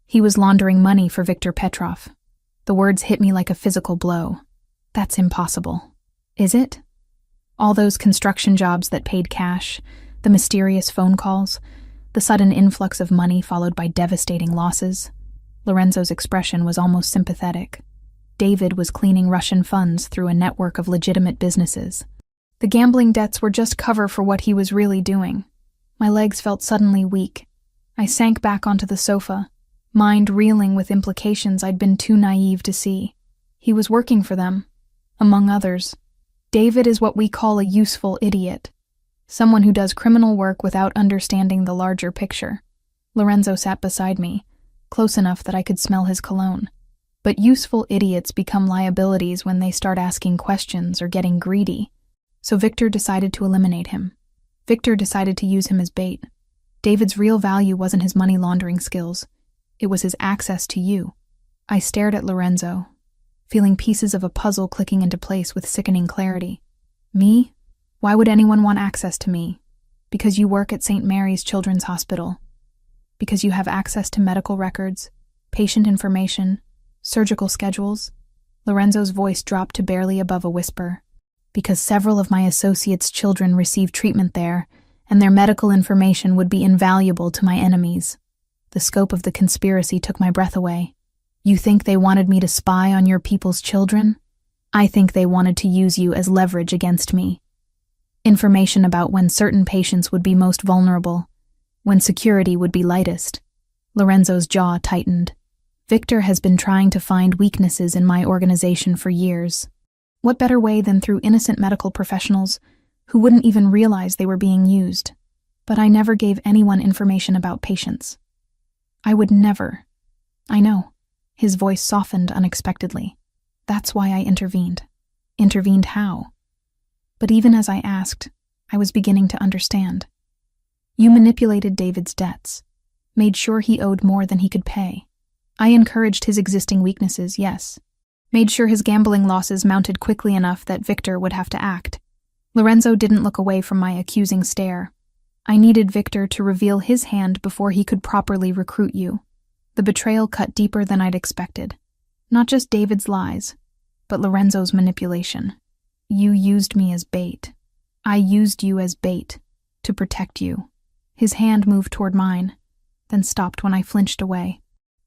He was laundering money for Viktor Petrov." The words hit me like a physical blow. "That's impossible." "Is it? All those construction jobs that paid cash, the mysterious phone calls, the sudden influx of money followed by devastating losses." Lorenzo's expression was almost sympathetic. David was cleaning Russian funds through a network of legitimate businesses. The gambling debts were just cover for what he was really doing. My legs felt suddenly weak. I sank back onto the sofa, mind reeling with implications I'd been too naive to see. He was working for them, among others. David is what we call a useful idiot, someone who does criminal work without understanding the larger picture. Lorenzo sat beside me, close enough that I could smell his cologne. But useful idiots become liabilities when they start asking questions or getting greedy. So Victor decided to eliminate him. Victor decided to use him as bait. David's real value wasn't his money laundering skills. It was his access to you. I stared at Lorenzo, feeling pieces of a puzzle clicking into place with sickening clarity. Me? Why would anyone want access to me? Because you work at St. Mary's Children's Hospital. Because you have access to medical records, patient information, surgical schedules. Lorenzo's voice dropped to barely above a whisper. Because several of my associates' children received treatment there, and their medical information would be invaluable to my enemies. The scope of the conspiracy took my breath away. You think they wanted me to spy on your people's children? I think they wanted to use you as leverage against me. Information about when certain patients would be most vulnerable, when security would be lightest. Lorenzo's jaw tightened. Victor has been trying to find weaknesses in my organization for years. What better way than through innocent medical professionals who wouldn't even realize they were being used? But I never gave anyone information about patients. I would never. I know. His voice softened unexpectedly. That's why I intervened. Intervened how? But even as I asked, I was beginning to understand. You manipulated David's debts, made sure he owed more than he could pay. I encouraged his existing weaknesses, yes. Made sure his gambling losses mounted quickly enough that Victor would have to act. Lorenzo didn't look away from my accusing stare. I needed Victor to reveal his hand before he could properly recruit you. The betrayal cut deeper than I'd expected. Not just David's lies, but Lorenzo's manipulation. You used me as bait. I used you as bait to protect you. His hand moved toward mine, then stopped when I flinched away.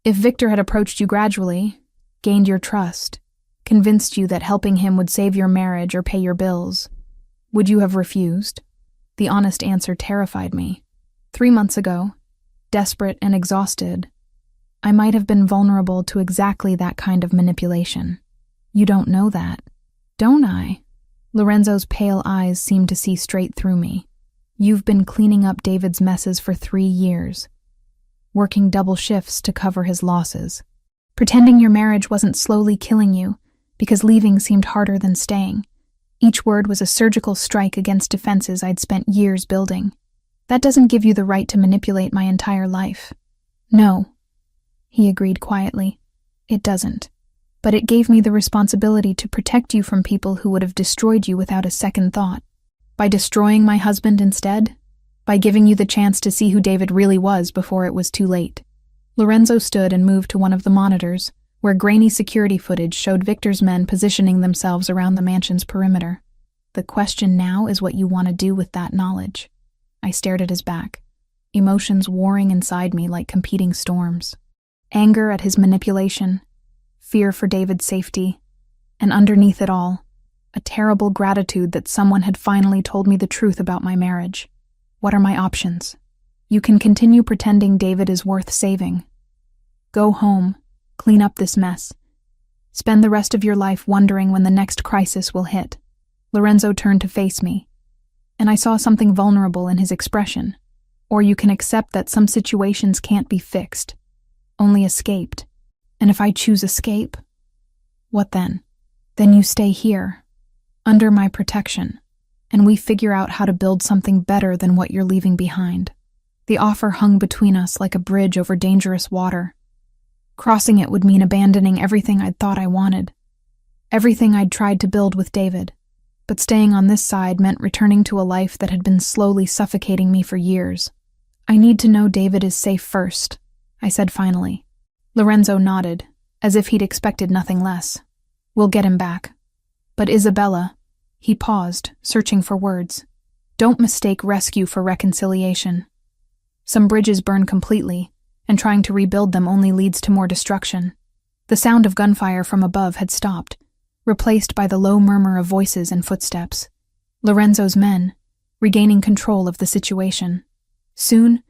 If Victor had approached you gradually, gained your trust, convinced you that helping him would save your marriage or pay your bills, would you have refused? The honest answer terrified me. 3 months ago, desperate and exhausted, I might have been vulnerable to exactly that kind of manipulation. You don't know that, don't I? Lorenzo's pale eyes seemed to see straight through me. You've been cleaning up David's messes for 3 years, working double shifts to cover his losses, pretending your marriage wasn't slowly killing you because leaving seemed harder than staying. Each word was a surgical strike against defenses I'd spent years building. That doesn't give you the right to manipulate my entire life. No, he agreed quietly. It doesn't. But it gave me the responsibility to protect you from people who would have destroyed you without a second thought. By destroying my husband instead? By giving you the chance to see who David really was before it was too late. Lorenzo stood and moved to one of the monitors, where grainy security footage showed Victor's men positioning themselves around the mansion's perimeter. The question now is what you want to do with that knowledge. I stared at his back, emotions warring inside me like competing storms. Anger at his manipulation, fear for David's safety, and underneath it all, a terrible gratitude that someone had finally told me the truth about my marriage. What are my options? You can continue pretending David is worth saving. Go home, clean up this mess. Spend the rest of your life wondering when the next crisis will hit. Lorenzo turned to face me, and I saw something vulnerable in his expression. Or you can accept that some situations can't be fixed, only escaped. And if I choose escape, what then? Then you stay here, under my protection, and we figure out how to build something better than what you're leaving behind. The offer hung between us like a bridge over dangerous water. Crossing it would mean abandoning everything I'd thought I wanted, everything I'd tried to build with David. But staying on this side meant returning to a life that had been slowly suffocating me for years. I need to know David is safe first, I said finally. Lorenzo nodded, as if he'd expected nothing less. We'll get him back. But Isabella, he paused, searching for words. Don't mistake rescue for reconciliation. Some bridges burn completely, and trying to rebuild them only leads to more destruction. The sound of gunfire from above had stopped, replaced by the low murmur of voices and footsteps. Lorenzo's men, regaining control of the situation. Soon,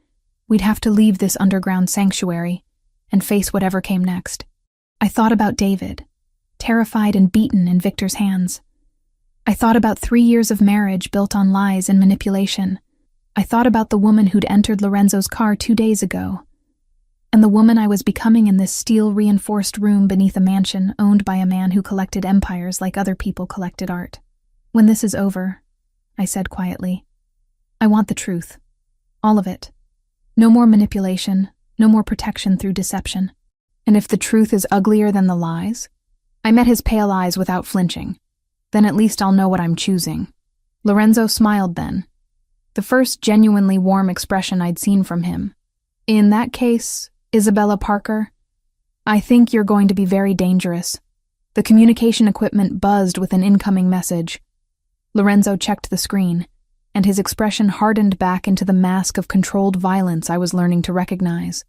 we'd have to leave this underground sanctuary and face whatever came next. I thought about David, terrified and beaten in Victor's hands. I thought about 3 years of marriage built on lies and manipulation. I thought about the woman who'd entered Lorenzo's car 2 days ago, and the woman I was becoming in this steel-reinforced room beneath a mansion owned by a man who collected empires like other people collected art. When this is over, I said quietly, I want the truth. All of it. No more manipulation, no more protection through deception. And if the truth is uglier than the lies? I met his pale eyes without flinching. Then at least I'll know what I'm choosing. Lorenzo smiled then. the first genuinely warm expression I'd seen from him. "In that case, Isabella Parker, I think you're going to be very dangerous." The communication equipment buzzed with an incoming message. Lorenzo checked the screen, and his expression hardened back into the mask of controlled violence I was learning to recognize.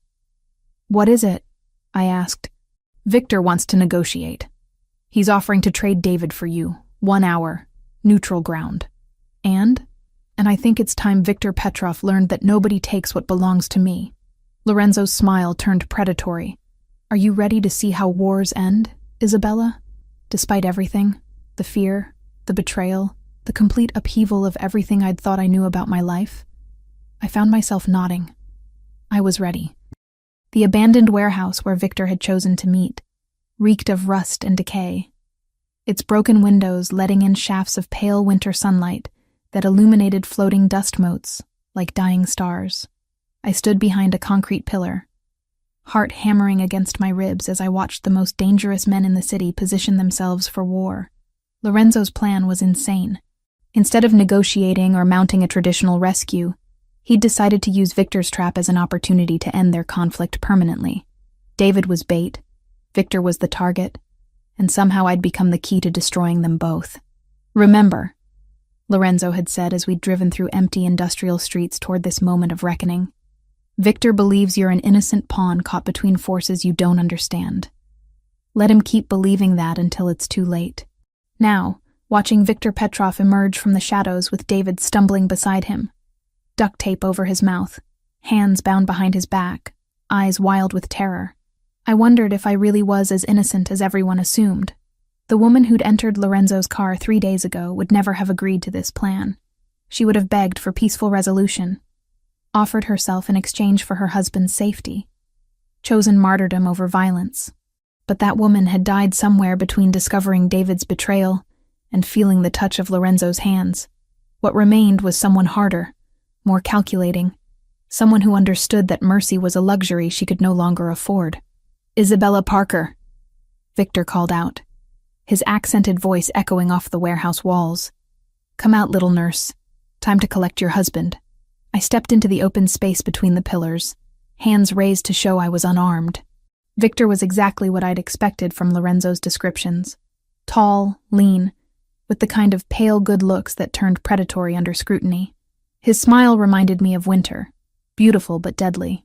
"What is it?" I asked. "Victor wants to negotiate. He's offering to trade David for you, 1 hour, neutral ground. And I think it's time Victor Petrov learned that nobody takes what belongs to me." Lorenzo's smile turned predatory. "Are you ready to see how wars end, Isabella? Despite everything, the fear, the betrayal, the complete upheaval of everything I'd thought I knew about my life?" I found myself nodding. I was ready. The abandoned warehouse where Victor had chosen to meet reeked of rust and decay, its broken windows letting in shafts of pale winter sunlight that illuminated floating dust motes like dying stars. I stood behind a concrete pillar, heart hammering against my ribs as I watched the most dangerous men in the city position themselves for war. Lorenzo's plan was insane. Instead of negotiating or mounting a traditional rescue, he'd decided to use Victor's trap as an opportunity to end their conflict permanently. David was bait, Victor was the target, and somehow I'd become the key to destroying them both. "Remember," Lorenzo had said as we'd driven through empty industrial streets toward this moment of reckoning, "Victor believes you're an innocent pawn caught between forces you don't understand. Let him keep believing that until it's too late." Now, watching Victor Petrov emerge from the shadows with David stumbling beside him, duct tape over his mouth, hands bound behind his back, eyes wild with terror, I wondered if I really was as innocent as everyone assumed. The woman who'd entered Lorenzo's car 3 days ago would never have agreed to this plan. She would have begged for peaceful resolution, offered herself in exchange for her husband's safety, chosen martyrdom over violence. But that woman had died somewhere between discovering David's betrayal and feeling the touch of Lorenzo's hands. What remained was someone harder, more calculating, someone who understood that mercy was a luxury she could no longer afford. "Isabella Parker," Victor called out, his accented voice echoing off the warehouse walls. "Come out, little nurse. Time to collect your husband." I stepped into the open space between the pillars, hands raised to show I was unarmed. Victor was exactly what I'd expected from Lorenzo's descriptions. Tall, lean, with the kind of pale good looks that turned predatory under scrutiny. His smile reminded me of winter, beautiful but deadly.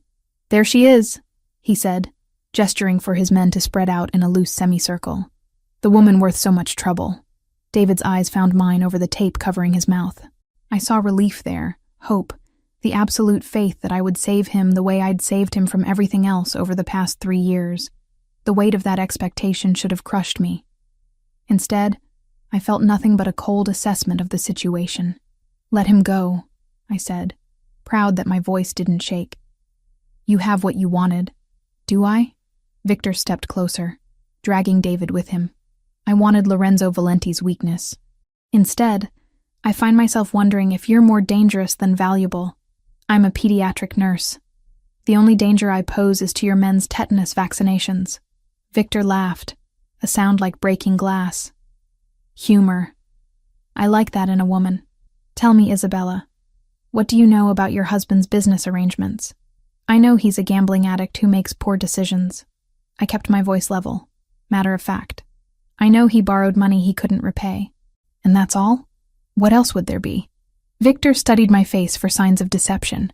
"There she is," he said, gesturing for his men to spread out in a loose semicircle. "The woman worth so much trouble." David's eyes found mine over the tape covering his mouth. I saw relief there, hope, the absolute faith that I would save him the way I'd saved him from everything else over the past 3 years. The weight of that expectation should have crushed me. Instead, I felt nothing but a cold assessment of the situation. "Let him go," I said, proud that my voice didn't shake. "You have what you wanted." "Do I?" Victor stepped closer, dragging David with him. I wanted Lorenzo Valenti's weakness. Instead, I find myself wondering if you're more dangerous than valuable. I'm a pediatric nurse. The only danger I pose is to your men's tetanus vaccinations. Victor laughed, a sound like breaking glass. Humor. I like that in a woman. "Tell me, Isabella, what do you know about your husband's business arrangements?" I know he's a gambling addict who makes poor decisions. I kept my voice level, matter of fact. I know he borrowed money he couldn't repay. And that's all? What else would there be? Victor studied my face for signs of deception.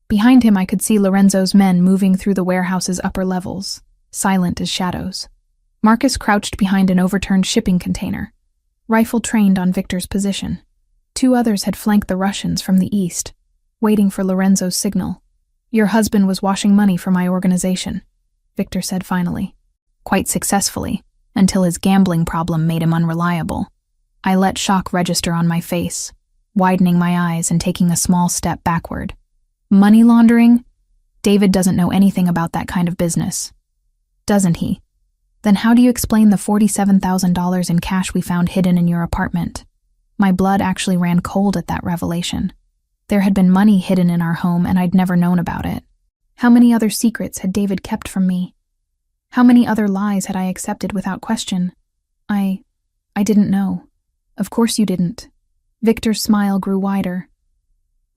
Behind him I could see Lorenzo's men moving through the warehouse's upper levels, silent as shadows. Marcus crouched behind an overturned shipping container, rifle trained on Victor's position. 2 others had flanked the Russians from the east, waiting for Lorenzo's signal. "Your husband was washing money for my organization," Victor said finally. Quite successfully, until his gambling problem made him unreliable. I let shock register on my face, widening my eyes and taking a small step backward. "Money laundering? David doesn't know anything about that kind of business." "Doesn't he? Then how do you explain the $47,000 in cash we found hidden in your apartment?" My blood actually ran cold at that revelation. There had been money hidden in our home and I'd never known about it. How many other secrets had David kept from me? How many other lies had I accepted without question? I didn't know. Of course you didn't. Victor's smile grew wider.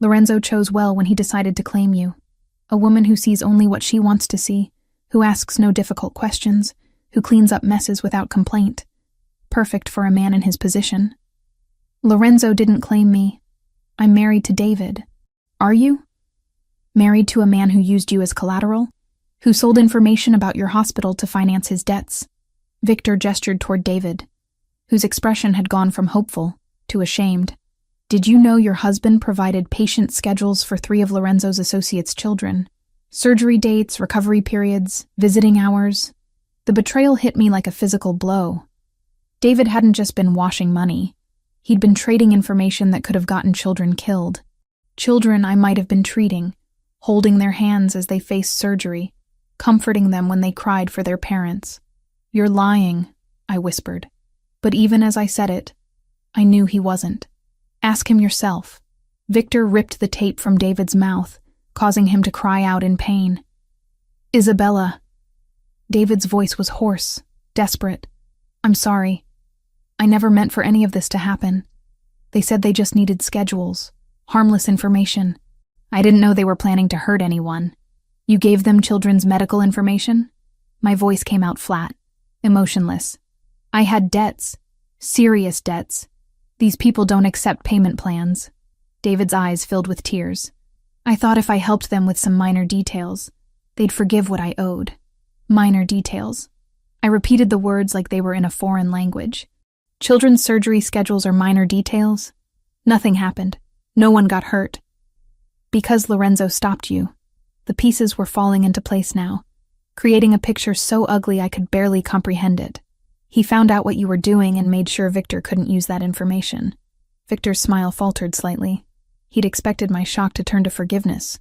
Lorenzo chose well when he decided to claim you. A woman who sees only what she wants to see, who asks no difficult questions, who cleans up messes without complaint. Perfect for a man in his position. Lorenzo didn't claim me. I'm married to David. Are you? Married to a man who used you as collateral? Who sold information about your hospital to finance his debts? Victor gestured toward David, whose expression had gone from hopeful to ashamed. Did you know your husband provided patient schedules for 3 of Lorenzo's associates' children? Surgery dates, recovery periods, visiting hours. The betrayal hit me like a physical blow. David hadn't just been washing money. He'd been trading information that could have gotten children killed. Children I might have been treating, holding their hands as they faced surgery, comforting them when they cried for their parents. You're lying, I whispered. But even as I said it, I knew he wasn't. Ask him yourself. Victor ripped the tape from David's mouth, causing him to cry out in pain. Isabella. David's voice was hoarse, desperate. I'm sorry. I never meant for any of this to happen. They said they just needed schedules, harmless information. I didn't know they were planning to hurt anyone. You gave them children's medical information? My voice came out flat, emotionless. I had debts, serious debts. These people don't accept payment plans. David's eyes filled with tears. I thought if I helped them with some minor details, they'd forgive what I owed. Minor details. I repeated the words like they were in a foreign language. Children's surgery schedules are minor details. Nothing happened. No one got hurt. Because Lorenzo stopped you, the pieces were falling into place now, creating a picture so ugly I could barely comprehend it. He found out what you were doing and made sure Victor couldn't use that information. Victor's smile faltered slightly. He'd expected my shock to turn to forgiveness,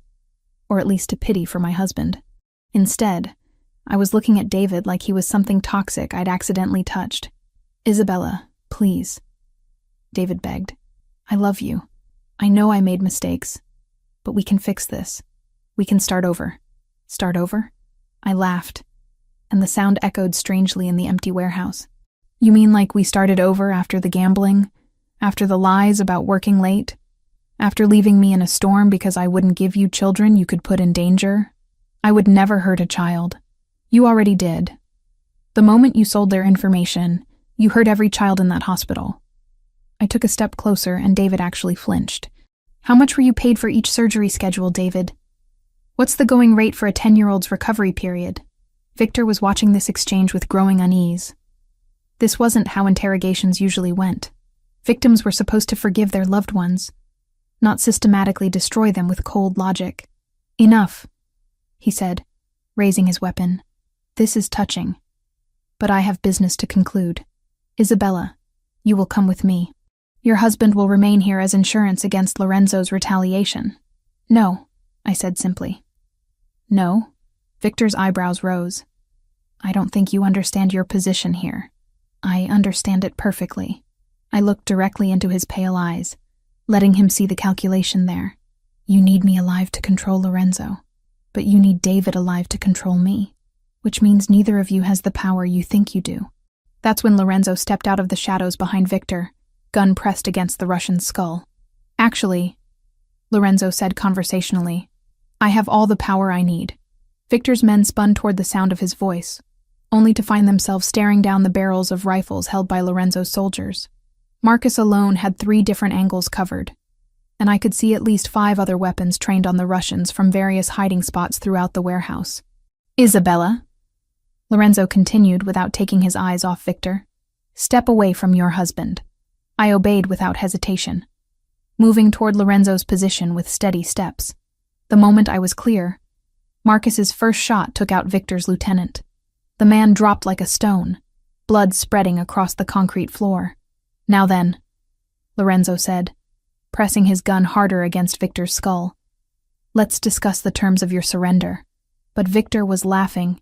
or at least to pity for my husband. Instead, I was looking at David like he was something toxic I'd accidentally touched. Isabella, please. David begged. I love you. I know I made mistakes, but we can fix this. We can start over. Start over? I laughed, and the sound echoed strangely in the empty warehouse. You mean like we started over after the gambling? After the lies about working late? After leaving me in a storm because I wouldn't give you children you could put in danger? I would never hurt a child. You already did. The moment you sold their information, you hurt every child in that hospital. I took a step closer and David actually flinched. How much were you paid for each surgery schedule, David? What's the going rate for a 10-year-old's recovery period? Victor was watching this exchange with growing unease. This wasn't how interrogations usually went. Victims were supposed to forgive their loved ones, not systematically destroy them with cold logic. Enough, he said, raising his weapon. This is touching. But I have business to conclude. Isabella, you will come with me. Your husband will remain here as insurance against Lorenzo's retaliation. No, I said simply. No? Victor's eyebrows rose. I don't think you understand your position here. I understand it perfectly. I looked directly into his pale eyes, letting him see the calculation there. You need me alive to control Lorenzo, but you need David alive to control me, which means neither of you has the power you think you do. That's when Lorenzo stepped out of the shadows behind Victor, gun pressed against the Russian's skull. Actually, Lorenzo said conversationally, I have all the power I need. Victor's men spun toward the sound of his voice, only to find themselves staring down the barrels of rifles held by Lorenzo's soldiers. Marcus alone had 3 different angles covered, and I could see at least 5 other weapons trained on the Russians from various hiding spots throughout the warehouse. Isabella, Lorenzo continued without taking his eyes off Victor, step away from your husband. I obeyed without hesitation, moving toward Lorenzo's position with steady steps. The moment I was clear, Marcus's first shot took out Victor's lieutenant. The man dropped like a stone, blood spreading across the concrete floor. Now then, Lorenzo said, pressing his gun harder against Victor's skull. Let's discuss the terms of your surrender. But Victor was laughing,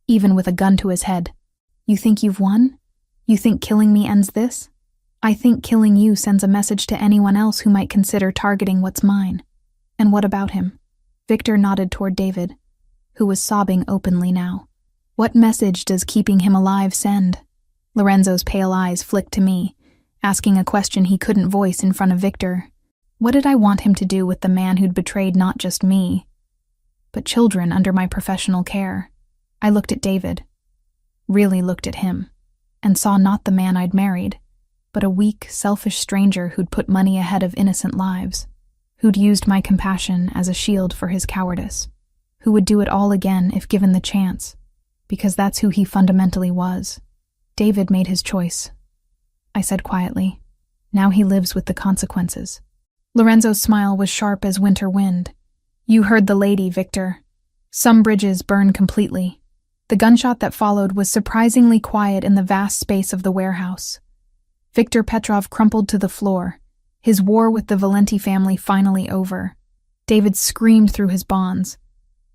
even with a gun to his head. You think you've won? You think killing me ends this? I think killing you sends a message to anyone else who might consider targeting what's mine. And what about him? Victor nodded toward David, who was sobbing openly now. What message does keeping him alive send? Lorenzo's pale eyes flicked to me, asking a question he couldn't voice in front of Victor. What did I want him to do with the man who'd betrayed not just me, but children under my professional care? I looked at David, really looked at him, and saw not the man I'd married, but a weak, selfish stranger who'd put money ahead of innocent lives, who'd used my compassion as a shield for his cowardice, who would do it all again if given the chance, because that's who he fundamentally was. David made his choice, I said quietly. Now he lives with the consequences. Lorenzo's smile was sharp as winter wind. You heard the lady, Victor. Some bridges burn completely. The gunshot that followed was surprisingly quiet in the vast space of the warehouse. Victor Petrov crumpled to the floor, his war with the Valenti family finally over. David screamed through his bonds,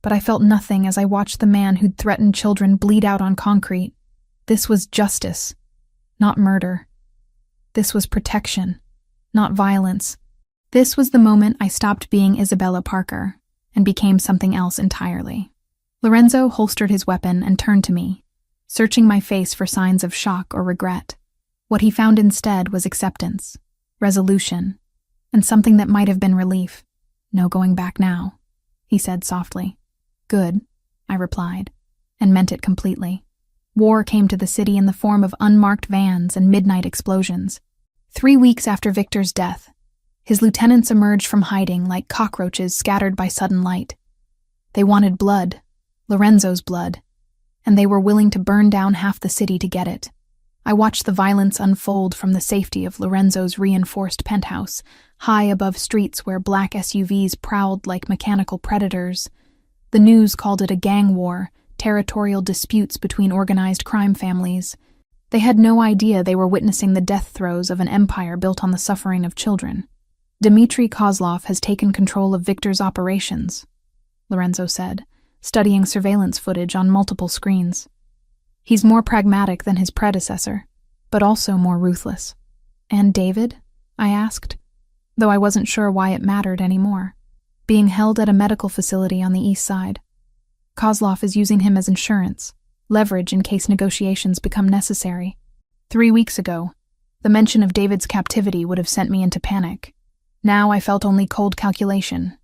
but I felt nothing as I watched the man who'd threatened children bleed out on concrete. This was justice, not murder. This was protection, not violence. This was the moment I stopped being Isabella Parker and became something else entirely. Lorenzo holstered his weapon and turned to me, searching my face for signs of shock or regret. What he found instead was acceptance, resolution, and something that might have been relief. No going back now, he said softly. Good, I replied, and meant it completely. War came to the city in the form of unmarked vans and midnight explosions. 3 weeks after Victor's death, his lieutenants emerged from hiding like cockroaches scattered by sudden light. They wanted blood, Lorenzo's blood, and they were willing to burn down half the city to get it. I watched the violence unfold from the safety of Lorenzo's reinforced penthouse, high above streets where black SUVs prowled like mechanical predators. The news called it a gang war, territorial disputes between organized crime families. They had no idea they were witnessing the death throes of an empire built on the suffering of children. Dmitry Kozlov has taken control of Victor's operations, Lorenzo said, studying surveillance footage on multiple screens. He's more pragmatic than his predecessor, but also more ruthless. And David? I asked, though I wasn't sure why it mattered anymore. Being held at a medical facility on the east side. Kozlov is using him as insurance, leverage in case negotiations become necessary. 3 weeks ago, the mention of David's captivity would have sent me into panic. Now I felt only cold calculation.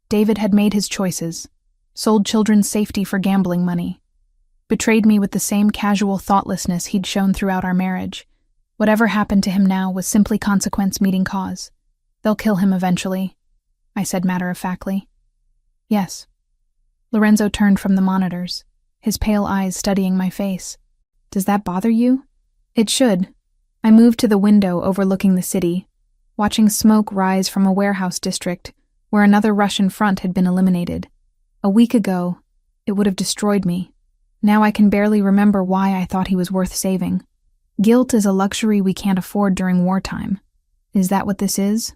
David had made his choices, sold children's safety for gambling money, betrayed me with the same casual thoughtlessness he'd shown throughout our marriage. Whatever happened to him now was simply consequence meeting cause. They'll kill him eventually, I said matter-of-factly. Yes. Lorenzo turned from the monitors, his pale eyes studying my face. Does that bother you? It should. I moved to the window overlooking the city, watching smoke rise from a warehouse district where another Russian front had been eliminated. A week ago, it would have destroyed me. Now I can barely remember why I thought he was worth saving. Guilt is a luxury we can't afford during wartime. Is that what this is?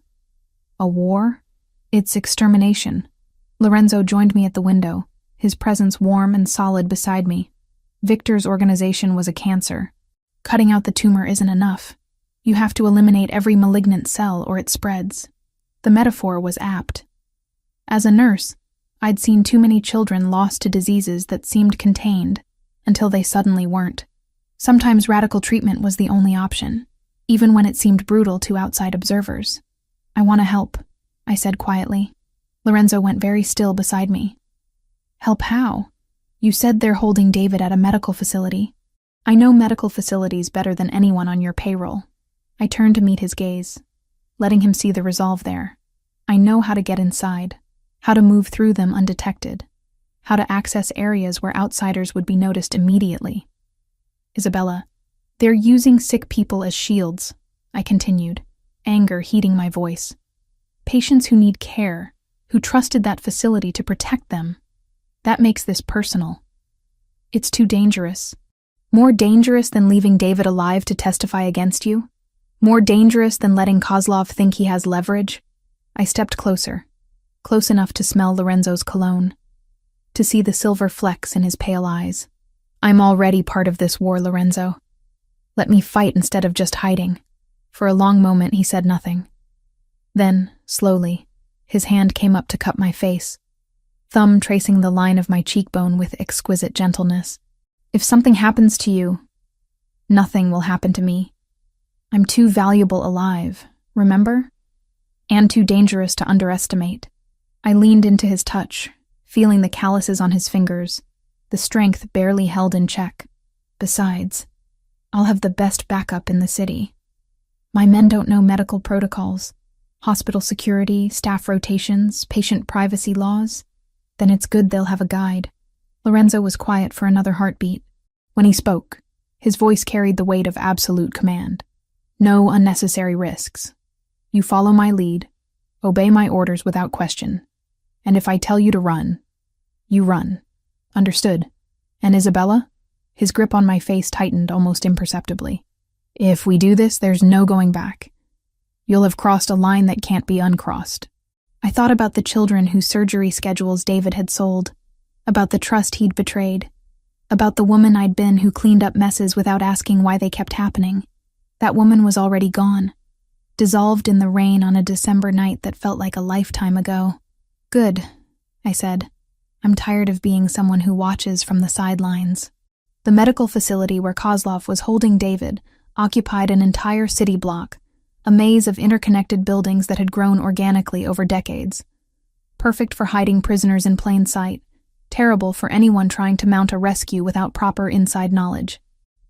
A war? It's extermination. Lorenzo joined me at the window, his presence warm and solid beside me. Victor's organization was a cancer. Cutting out the tumor isn't enough. You have to eliminate every malignant cell or it spreads. The metaphor was apt. As a nurse, I'd seen too many children lost to diseases that seemed contained until they suddenly weren't. Sometimes radical treatment was the only option, even when it seemed brutal to outside observers. I want to help, I said quietly. Lorenzo went very still beside me. Help how? You said they're holding David at a medical facility. I know medical facilities better than anyone on your payroll. I turned to meet his gaze, letting him see the resolve there. I know how to get inside, how to move through them undetected, how to access areas where outsiders would be noticed immediately. Isabella, they're using sick people as shields, I continued, anger heating my voice. Patients who need care, who trusted that facility to protect them. That makes this personal. It's too dangerous. More dangerous than leaving David alive to testify against you? More dangerous than letting Kozlov think he has leverage? I stepped closer, close enough to smell Lorenzo's cologne, to see the silver flecks in his pale eyes. I'm already part of this war, Lorenzo. Let me fight instead of just hiding. For a long moment he said nothing. Then, slowly, his hand came up to cup my face, thumb tracing the line of my cheekbone with exquisite gentleness. If something happens to you, nothing will happen to me. I'm too valuable alive, remember? and too dangerous to underestimate. I leaned into his touch, feeling the calluses on his fingers, the strength barely held in check. Besides, I'll have the best backup in the city. My men don't know medical protocols, hospital security, staff rotations, patient privacy laws. Then it's good they'll have a guide. Lorenzo was quiet for another heartbeat. When he spoke, his voice carried the weight of absolute command. No unnecessary risks. You follow my lead, obey my orders without question. And if I tell you to run, you run. Understood? And Isabella? His grip on my face tightened almost imperceptibly. If we do this, there's no going back. You'll have crossed a line that can't be uncrossed. I thought about the children whose surgery schedules David had sold, about the trust he'd betrayed, about the woman I'd been who cleaned up messes without asking why they kept happening. That woman was already gone, dissolved in the rain on a December night that felt like a lifetime ago. Good, I said. I'm tired of being someone who watches from the sidelines. The medical facility where Kozlov was holding David occupied an entire city block, a maze of interconnected buildings that had grown organically over decades. Perfect for hiding prisoners in plain sight, terrible for anyone trying to mount a rescue without proper inside knowledge.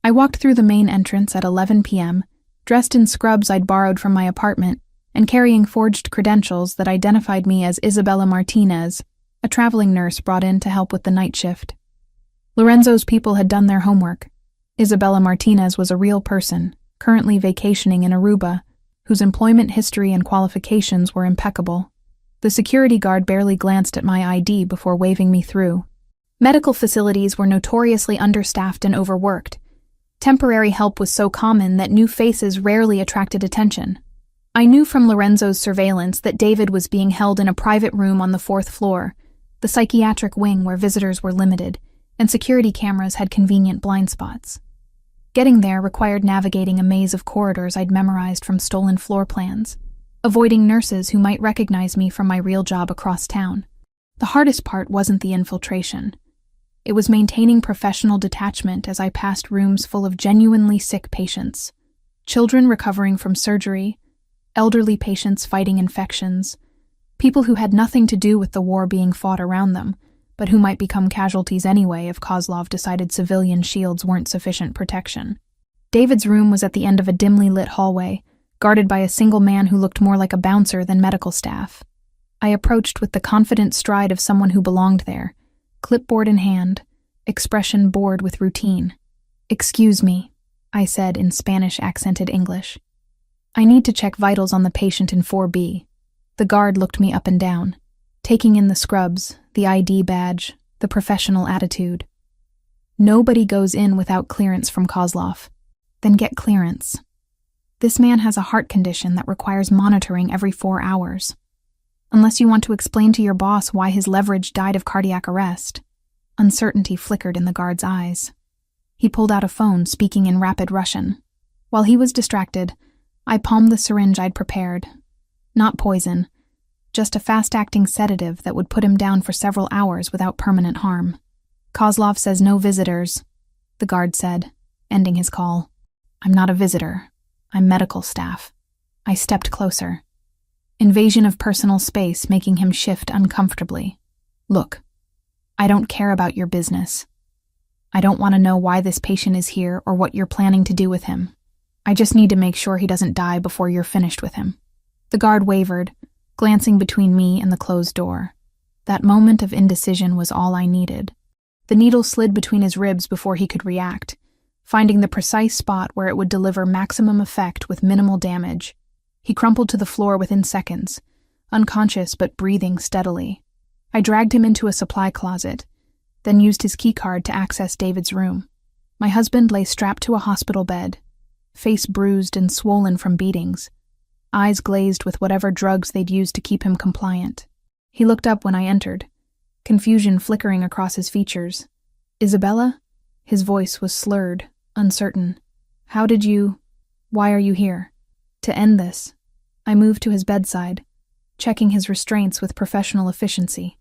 I walked through the main entrance at 11 p.m., dressed in scrubs I'd borrowed from my apartment, and carrying forged credentials that identified me as Isabella Martinez, a traveling nurse brought in to help with the night shift. Lorenzo's people had done their homework. Isabella Martinez was a real person, currently vacationing in Aruba, whose employment history and qualifications were impeccable. The security guard barely glanced at my ID before waving me through. Medical facilities were notoriously understaffed and overworked. Temporary help was so common that new faces rarely attracted attention. I knew from Lorenzo's surveillance that David was being held in a private room on the 4th floor, the psychiatric wing where visitors were limited, and security cameras had convenient blind spots. Getting there required navigating a maze of corridors I'd memorized from stolen floor plans, avoiding nurses who might recognize me from my real job across town. The hardest part wasn't the infiltration. It was maintaining professional detachment as I passed rooms full of genuinely sick patients, children recovering from surgery, elderly patients fighting infections, people who had nothing to do with the war being fought around them, but who might become casualties anyway if Kozlov decided civilian shields weren't sufficient protection. David's room was at the end of a dimly lit hallway, guarded by a single man who looked more like a bouncer than medical staff. I approached with the confident stride of someone who belonged there, clipboard in hand, expression bored with routine. "Excuse me," I said in Spanish-accented English. "I need to check vitals on the patient in 4B. The guard looked me up and down, taking in the scrubs, the ID badge, the professional attitude. Nobody goes in without clearance from Kozlov. Then get clearance. This man has a heart condition that requires monitoring every 4 hours. Unless you want to explain to your boss why his leverage died of cardiac arrest." Uncertainty flickered in the guard's eyes. He pulled out a phone, speaking in rapid Russian. While he was distracted, I palmed the syringe I'd prepared. Not poison, just a fast-acting sedative that would put him down for several hours without permanent harm. "Kozlov says no visitors," the guard said, ending his call. "I'm not a visitor. I'm medical staff." I stepped closer. Invasion of personal space making him shift uncomfortably. "Look, I don't care about your business. I don't want to know why this patient is here or what you're planning to do with him. I just need to make sure he doesn't die before you're finished with him." The guard wavered, glancing between me and the closed door. That moment of indecision was all I needed. The needle slid between his ribs before he could react, finding the precise spot where it would deliver maximum effect with minimal damage. He crumpled to the floor within seconds, unconscious but breathing steadily. I dragged him into a supply closet, then used his keycard to access David's room. My husband lay strapped to a hospital bed, face bruised and swollen from beatings, eyes glazed with whatever drugs they'd used to keep him compliant. He looked up when I entered, confusion flickering across his features. "Isabella?" His voice was slurred, uncertain. Why are you here?" "To end this." I moved to his bedside, checking his restraints with professional efficiency.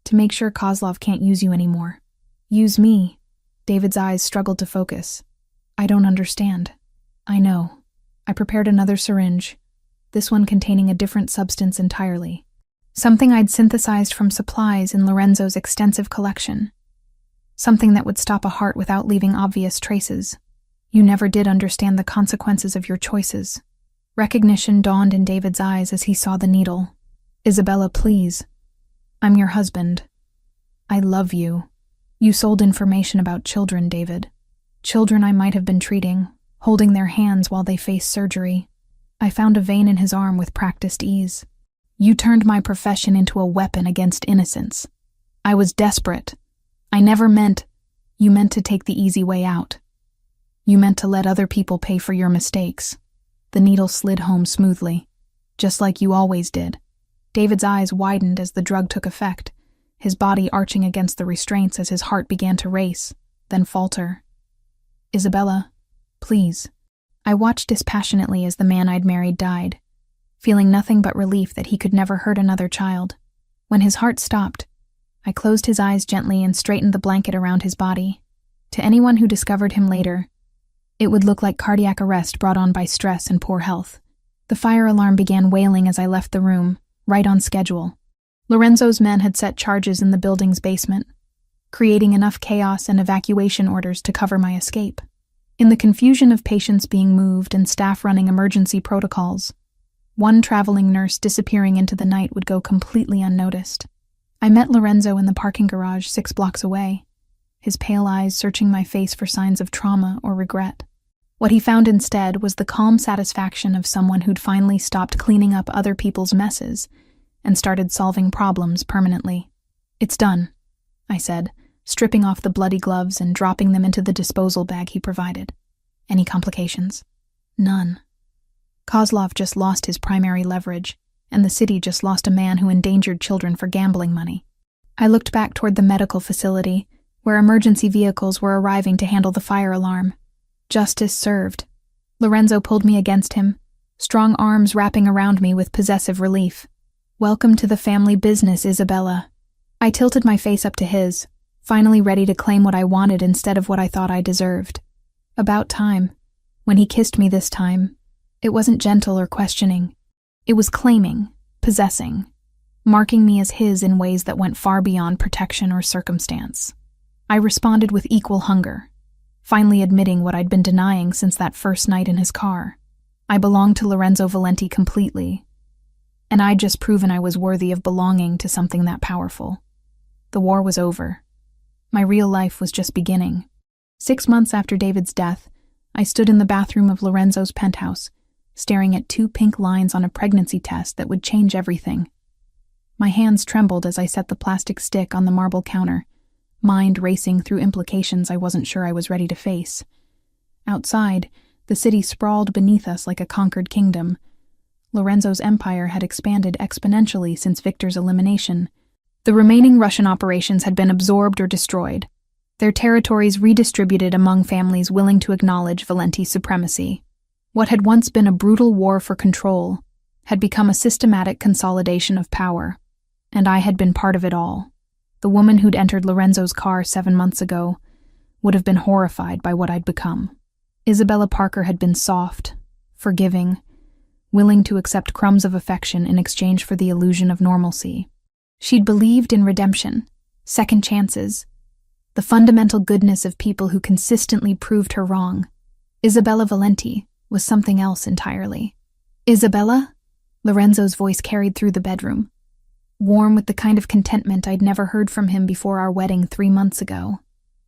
"To make sure Kozlov can't use you anymore." "Use me?" David's eyes struggled to focus. "I don't understand." "I know." I prepared another syringe, this one containing a different substance entirely. Something I'd synthesized from supplies in Lorenzo's extensive collection. Something that would stop a heart without leaving obvious traces. You never did understand the consequences of your choices. Recognition dawned in David's eyes as he saw the needle. Isabella, please. I'm your husband. I love you. You sold information about children, David. Children I might have been treating, holding their hands while they faced surgery. I found a vein in his arm with practiced ease. You turned my profession into a weapon against innocence. I was desperate. I never meant... You meant to take the easy way out. You meant to let other people pay for your mistakes. The needle slid home smoothly, just like you always did. David's eyes widened as the drug took effect, his body arching against the restraints as his heart began to race, then falter. Isabella, please. I watched dispassionately as the man I'd married died, feeling nothing but relief that he could never hurt another child. When his heart stopped, I closed his eyes gently and straightened the blanket around his body. To anyone who discovered him later, it would look like cardiac arrest brought on by stress and poor health. The fire alarm began wailing as I left the room, right on schedule. Lorenzo's men had set charges in the building's basement, creating enough chaos and evacuation orders to cover my escape. In the confusion of patients being moved and staff running emergency protocols, one traveling nurse disappearing into the night would go completely unnoticed. I met Lorenzo in the parking garage 6 blocks away, his pale eyes searching my face for signs of trauma or regret. What he found instead was the calm satisfaction of someone who'd finally stopped cleaning up other people's messes and started solving problems permanently. It's done, I said, stripping off the bloody gloves and dropping them into the disposal bag he provided. Any complications? None. Kozlov just lost his primary leverage, and the city just lost a man who endangered children for gambling money. I looked back toward the medical facility, where emergency vehicles were arriving to handle the fire alarm. Justice served. Lorenzo pulled me against him, strong arms wrapping around me with possessive relief. Welcome to the family business, Isabella. I tilted my face up to his, finally ready to claim what I wanted instead of what I thought I deserved. About time. When he kissed me this time, it wasn't gentle or questioning. It was claiming, possessing, marking me as his in ways that went far beyond protection or circumstance. I responded with equal hunger, finally admitting what I'd been denying since that first night in his car. I belonged to Lorenzo Valenti completely, and I'd just proven I was worthy of belonging to something that powerful. The war was over. My real life was just beginning. 6 months after David's death, I stood in the bathroom of Lorenzo's penthouse, staring at 2 pink lines on a pregnancy test that would change everything. My hands trembled as I set the plastic stick on the marble counter, mind racing through implications I wasn't sure I was ready to face. Outside, the city sprawled beneath us like a conquered kingdom. Lorenzo's empire had expanded exponentially since Victor's elimination. The remaining Russian operations had been absorbed or destroyed, their territories redistributed among families willing to acknowledge Valenti's supremacy. What had once been a brutal war for control had become a systematic consolidation of power, and I had been part of it all. The woman who'd entered Lorenzo's car 7 months ago would have been horrified by what I'd become. Isabella Parker had been soft, forgiving, willing to accept crumbs of affection in exchange for the illusion of normalcy. She'd believed in redemption, second chances, the fundamental goodness of people who consistently proved her wrong. Isabella Valenti was something else entirely. Isabella? Lorenzo's voice carried through the bedroom, warm with the kind of contentment I'd never heard from him before our wedding 3 months ago.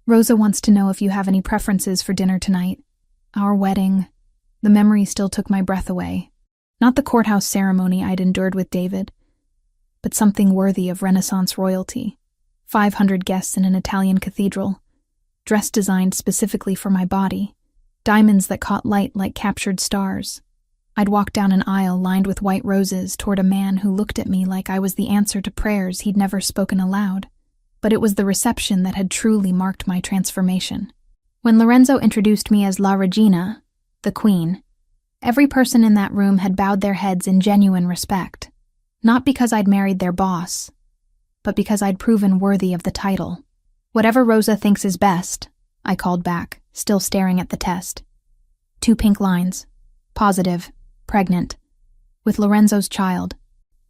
Rosa wants to know if you have any preferences for dinner tonight. Our wedding. The memory still took my breath away. Not the courthouse ceremony I'd endured with David, but something worthy of Renaissance royalty. 500 guests in an Italian cathedral, dress designed specifically for my body, diamonds that caught light like captured stars. I'd walk down an aisle lined with white roses toward a man who looked at me like I was the answer to prayers he'd never spoken aloud. But it was the reception that had truly marked my transformation. When Lorenzo introduced me as La Regina, the Queen, every person in that room had bowed their heads in genuine respect. Not because I'd married their boss, but because I'd proven worthy of the title. Whatever Rosa thinks is best, I called back, still staring at the test. 2 pink lines. Positive. Pregnant. with Lorenzo's child.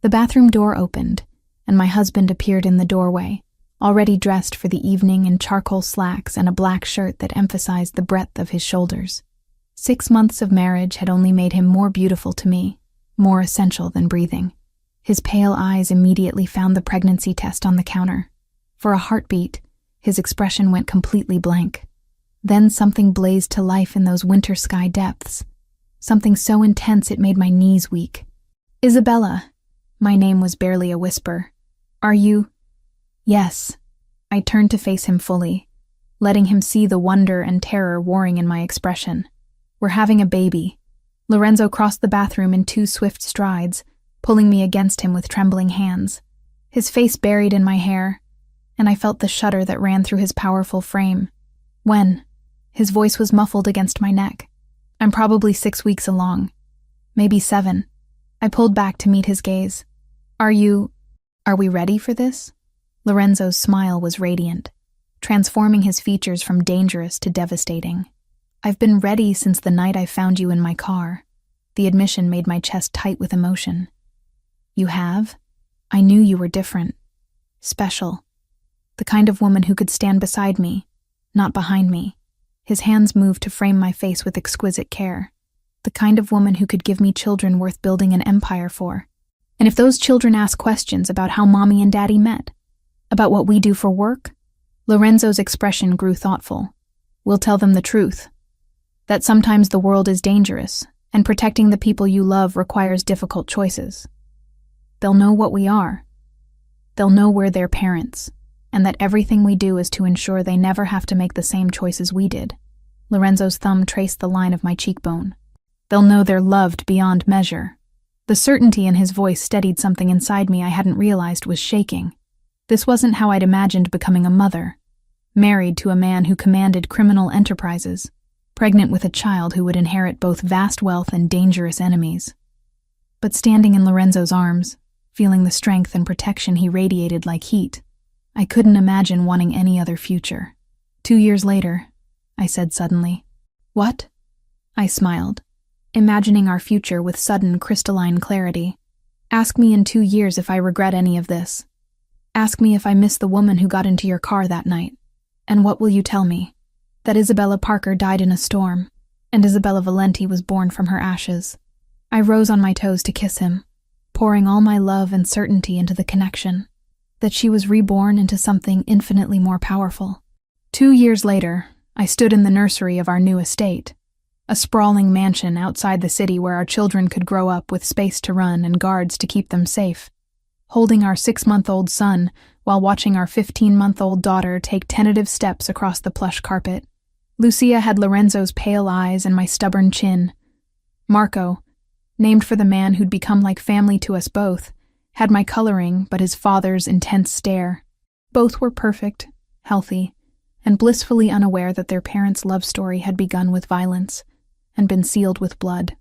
The bathroom door opened, and my husband appeared in the doorway, already dressed for the evening in charcoal slacks and a black shirt that emphasized the breadth of his shoulders. 6 months of marriage had only made him more beautiful to me, more essential than breathing. His pale eyes immediately found the pregnancy test on the counter. For a heartbeat, his expression went completely blank. Then something blazed to life in those winter sky depths. Something so intense it made my knees weak. "Isabella." My name was barely a whisper. "Are you—" "Yes." I turned to face him fully, letting him see the wonder and terror warring in my expression. "We're having a baby." Lorenzo crossed the bathroom in 2 swift strides, pulling me against him with trembling hands. His face buried in my hair, and I felt the shudder that ran through his powerful frame. "When?" His voice was muffled against my neck. "I'm probably 6 weeks along. Maybe 7. I pulled back to meet his gaze. Are we ready for this?" Lorenzo's smile was radiant, transforming his features from dangerous to devastating. "I've been ready since the night I found you in my car." The admission made my chest tight with emotion. "You have? I knew you were different. Special. The kind of woman who could stand beside me, not behind me." His hands moved to frame my face with exquisite care. "The kind of woman who could give me children worth building an empire for. And if those children ask questions about how Mommy and Daddy met, about what we do for work," Lorenzo's expression grew thoughtful, "we'll tell them the truth. That sometimes the world is dangerous, and protecting the people you love requires difficult choices. They'll know what we are. They'll know we're their parents, and that everything we do is to ensure they never have to make the same choices we did." Lorenzo's thumb traced the line of my cheekbone. "They'll know they're loved beyond measure." The certainty in his voice steadied something inside me I hadn't realized was shaking. This wasn't how I'd imagined becoming a mother, married to a man who commanded criminal enterprises, pregnant with a child who would inherit both vast wealth and dangerous enemies. But standing in Lorenzo's arms, feeling the strength and protection he radiated like heat, I couldn't imagine wanting any other future. 2 years later, I said suddenly. "What?" I smiled, imagining our future with sudden crystalline clarity. "Ask me in 2 years if I regret any of this. Ask me if I miss the woman who got into your car that night. And what will you tell me? That Isabella Parker died in a storm, and Isabella Valenti was born from her ashes." I rose on my toes to kiss him, pouring all my love and certainty into the connection. That she was reborn into something infinitely more powerful. 2 years later, I stood in the nursery of our new estate, a sprawling mansion outside the city where our children could grow up with space to run and guards to keep them safe, holding our 6-month-old son while watching our 15-month-old daughter take tentative steps across the plush carpet. Lucia had Lorenzo's pale eyes and my stubborn chin. Marco, named for the man who'd become like family to us both, had my coloring but his father's intense stare. Both were perfect, healthy, and blissfully unaware that their parents' love story had begun with violence and been sealed with blood.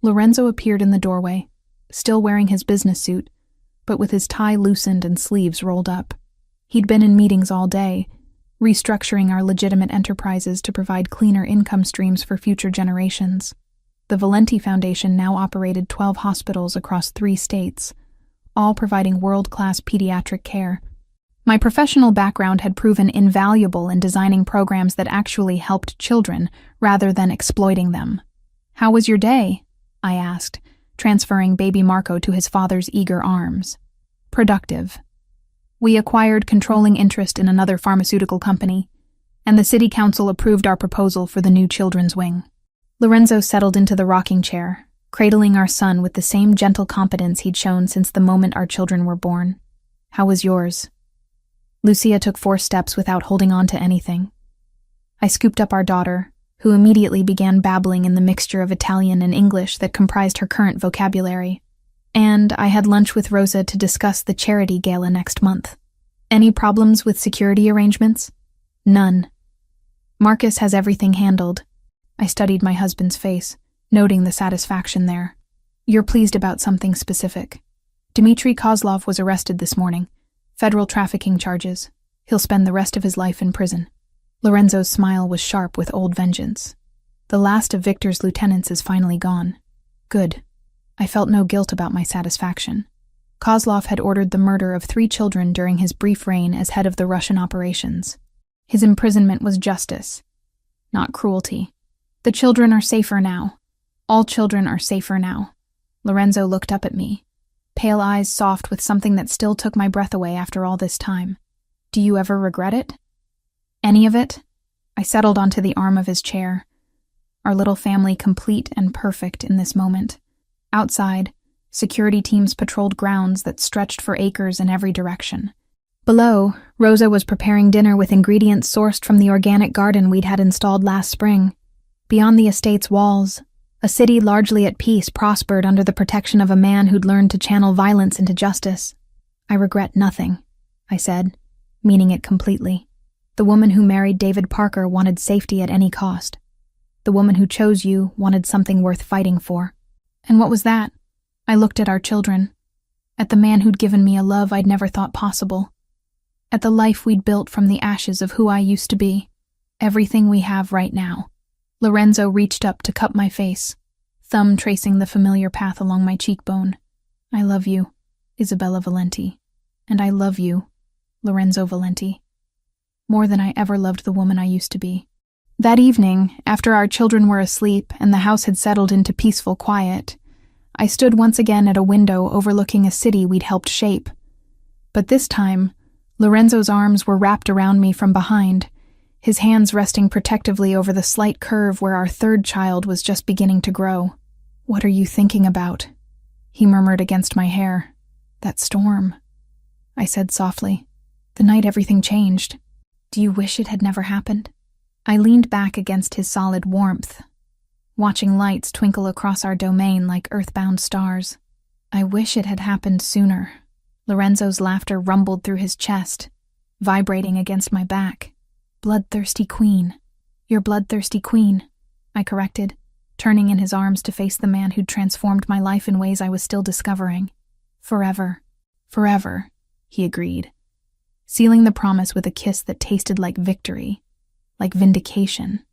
Lorenzo appeared in the doorway, still wearing his business suit, but with his tie loosened and sleeves rolled up. He'd been in meetings all day, restructuring our legitimate enterprises to provide cleaner income streams for future generations. The Valenti Foundation now operated 12 hospitals across 3 states, all providing world-class pediatric care. My professional background had proven invaluable in designing programs that actually helped children rather than exploiting them. "How was your day?" I asked, transferring baby Marco to his father's eager arms. "Productive. We acquired controlling interest in another pharmaceutical company, and the city council approved our proposal for the new children's wing." Lorenzo settled into the rocking chair, cradling our son with the same gentle competence he'd shown since the moment our children were born. "How was yours?" Lucia took 4 steps without holding on to anything. I scooped up our daughter, who immediately began babbling in the mixture of Italian and English that comprised her current vocabulary. And I had lunch with Rosa to discuss the charity gala next month. "Any problems with security arrangements?" "None. Marcus has everything handled." I studied my husband's face, noting the satisfaction there. "You're pleased about something specific. Dmitry Kozlov was arrested this morning. Federal trafficking charges. He'll spend the rest of his life in prison." Lorenzo's smile was sharp with old vengeance. "The last of Victor's lieutenants is finally gone. Good. I felt no guilt about my satisfaction. Kozlov had ordered the murder of 3 children during his brief reign as head of the Russian operations. His imprisonment was justice, not cruelty. The children are safer now. All children are safer now. Lorenzo looked up at me, pale eyes soft with something that still took my breath away after all this time. Do you ever regret it? Any of it? I settled onto the arm of his chair, our little family complete and perfect in this moment. Outside, security teams patrolled grounds that stretched for acres in every direction. Below, Rosa was preparing dinner with ingredients sourced from the organic garden we'd had installed last spring. Beyond the estate's walls, a city largely at peace prospered under the protection of a man who'd learned to channel violence into justice. I regret nothing, I said, meaning it completely. The woman who married David Parker wanted safety at any cost. The woman who chose you wanted something worth fighting for. And what was that? I looked at our children, at the man who'd given me a love I'd never thought possible, at the life we'd built from the ashes of who I used to be, everything we have right now. Lorenzo reached up to cup my face, thumb tracing the familiar path along my cheekbone. I love you, Isabella Valenti. And I love you, Lorenzo Valenti. More than I ever loved the woman I used to be. That evening, after our children were asleep and the house had settled into peaceful quiet, I stood once again at a window overlooking a city we'd helped shape. But this time, Lorenzo's arms were wrapped around me from behind, his hands resting protectively over the slight curve where our 3rd child was just beginning to grow. What are you thinking about? He murmured against my hair. That storm, I said softly. The night everything changed. Do you wish it had never happened? I leaned back against his solid warmth, watching lights twinkle across our domain like earthbound stars. I wish it had happened sooner. Lorenzo's laughter rumbled through his chest, vibrating against my back. Bloodthirsty queen. Your bloodthirsty queen, I corrected, turning in his arms to face the man who'd transformed my life in ways I was still discovering. Forever. Forever, he agreed, sealing the promise with a kiss that tasted like victory, like vindication,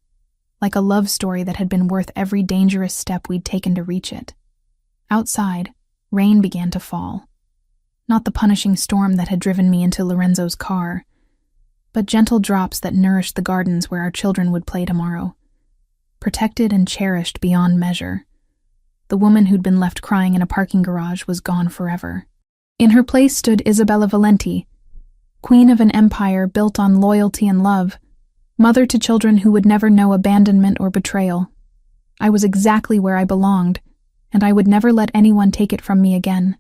like a love story that had been worth every dangerous step we'd taken to reach it. Outside, rain began to fall. Not the punishing storm that had driven me into Lorenzo's car, but gentle drops that nourished the gardens where our children would play tomorrow. Protected and cherished beyond measure, the woman who'd been left crying in a parking garage was gone forever. In her place stood Isabella Valenti, queen of an empire built on loyalty and love, mother to children who would never know abandonment or betrayal. I was exactly where I belonged, and I would never let anyone take it from me again.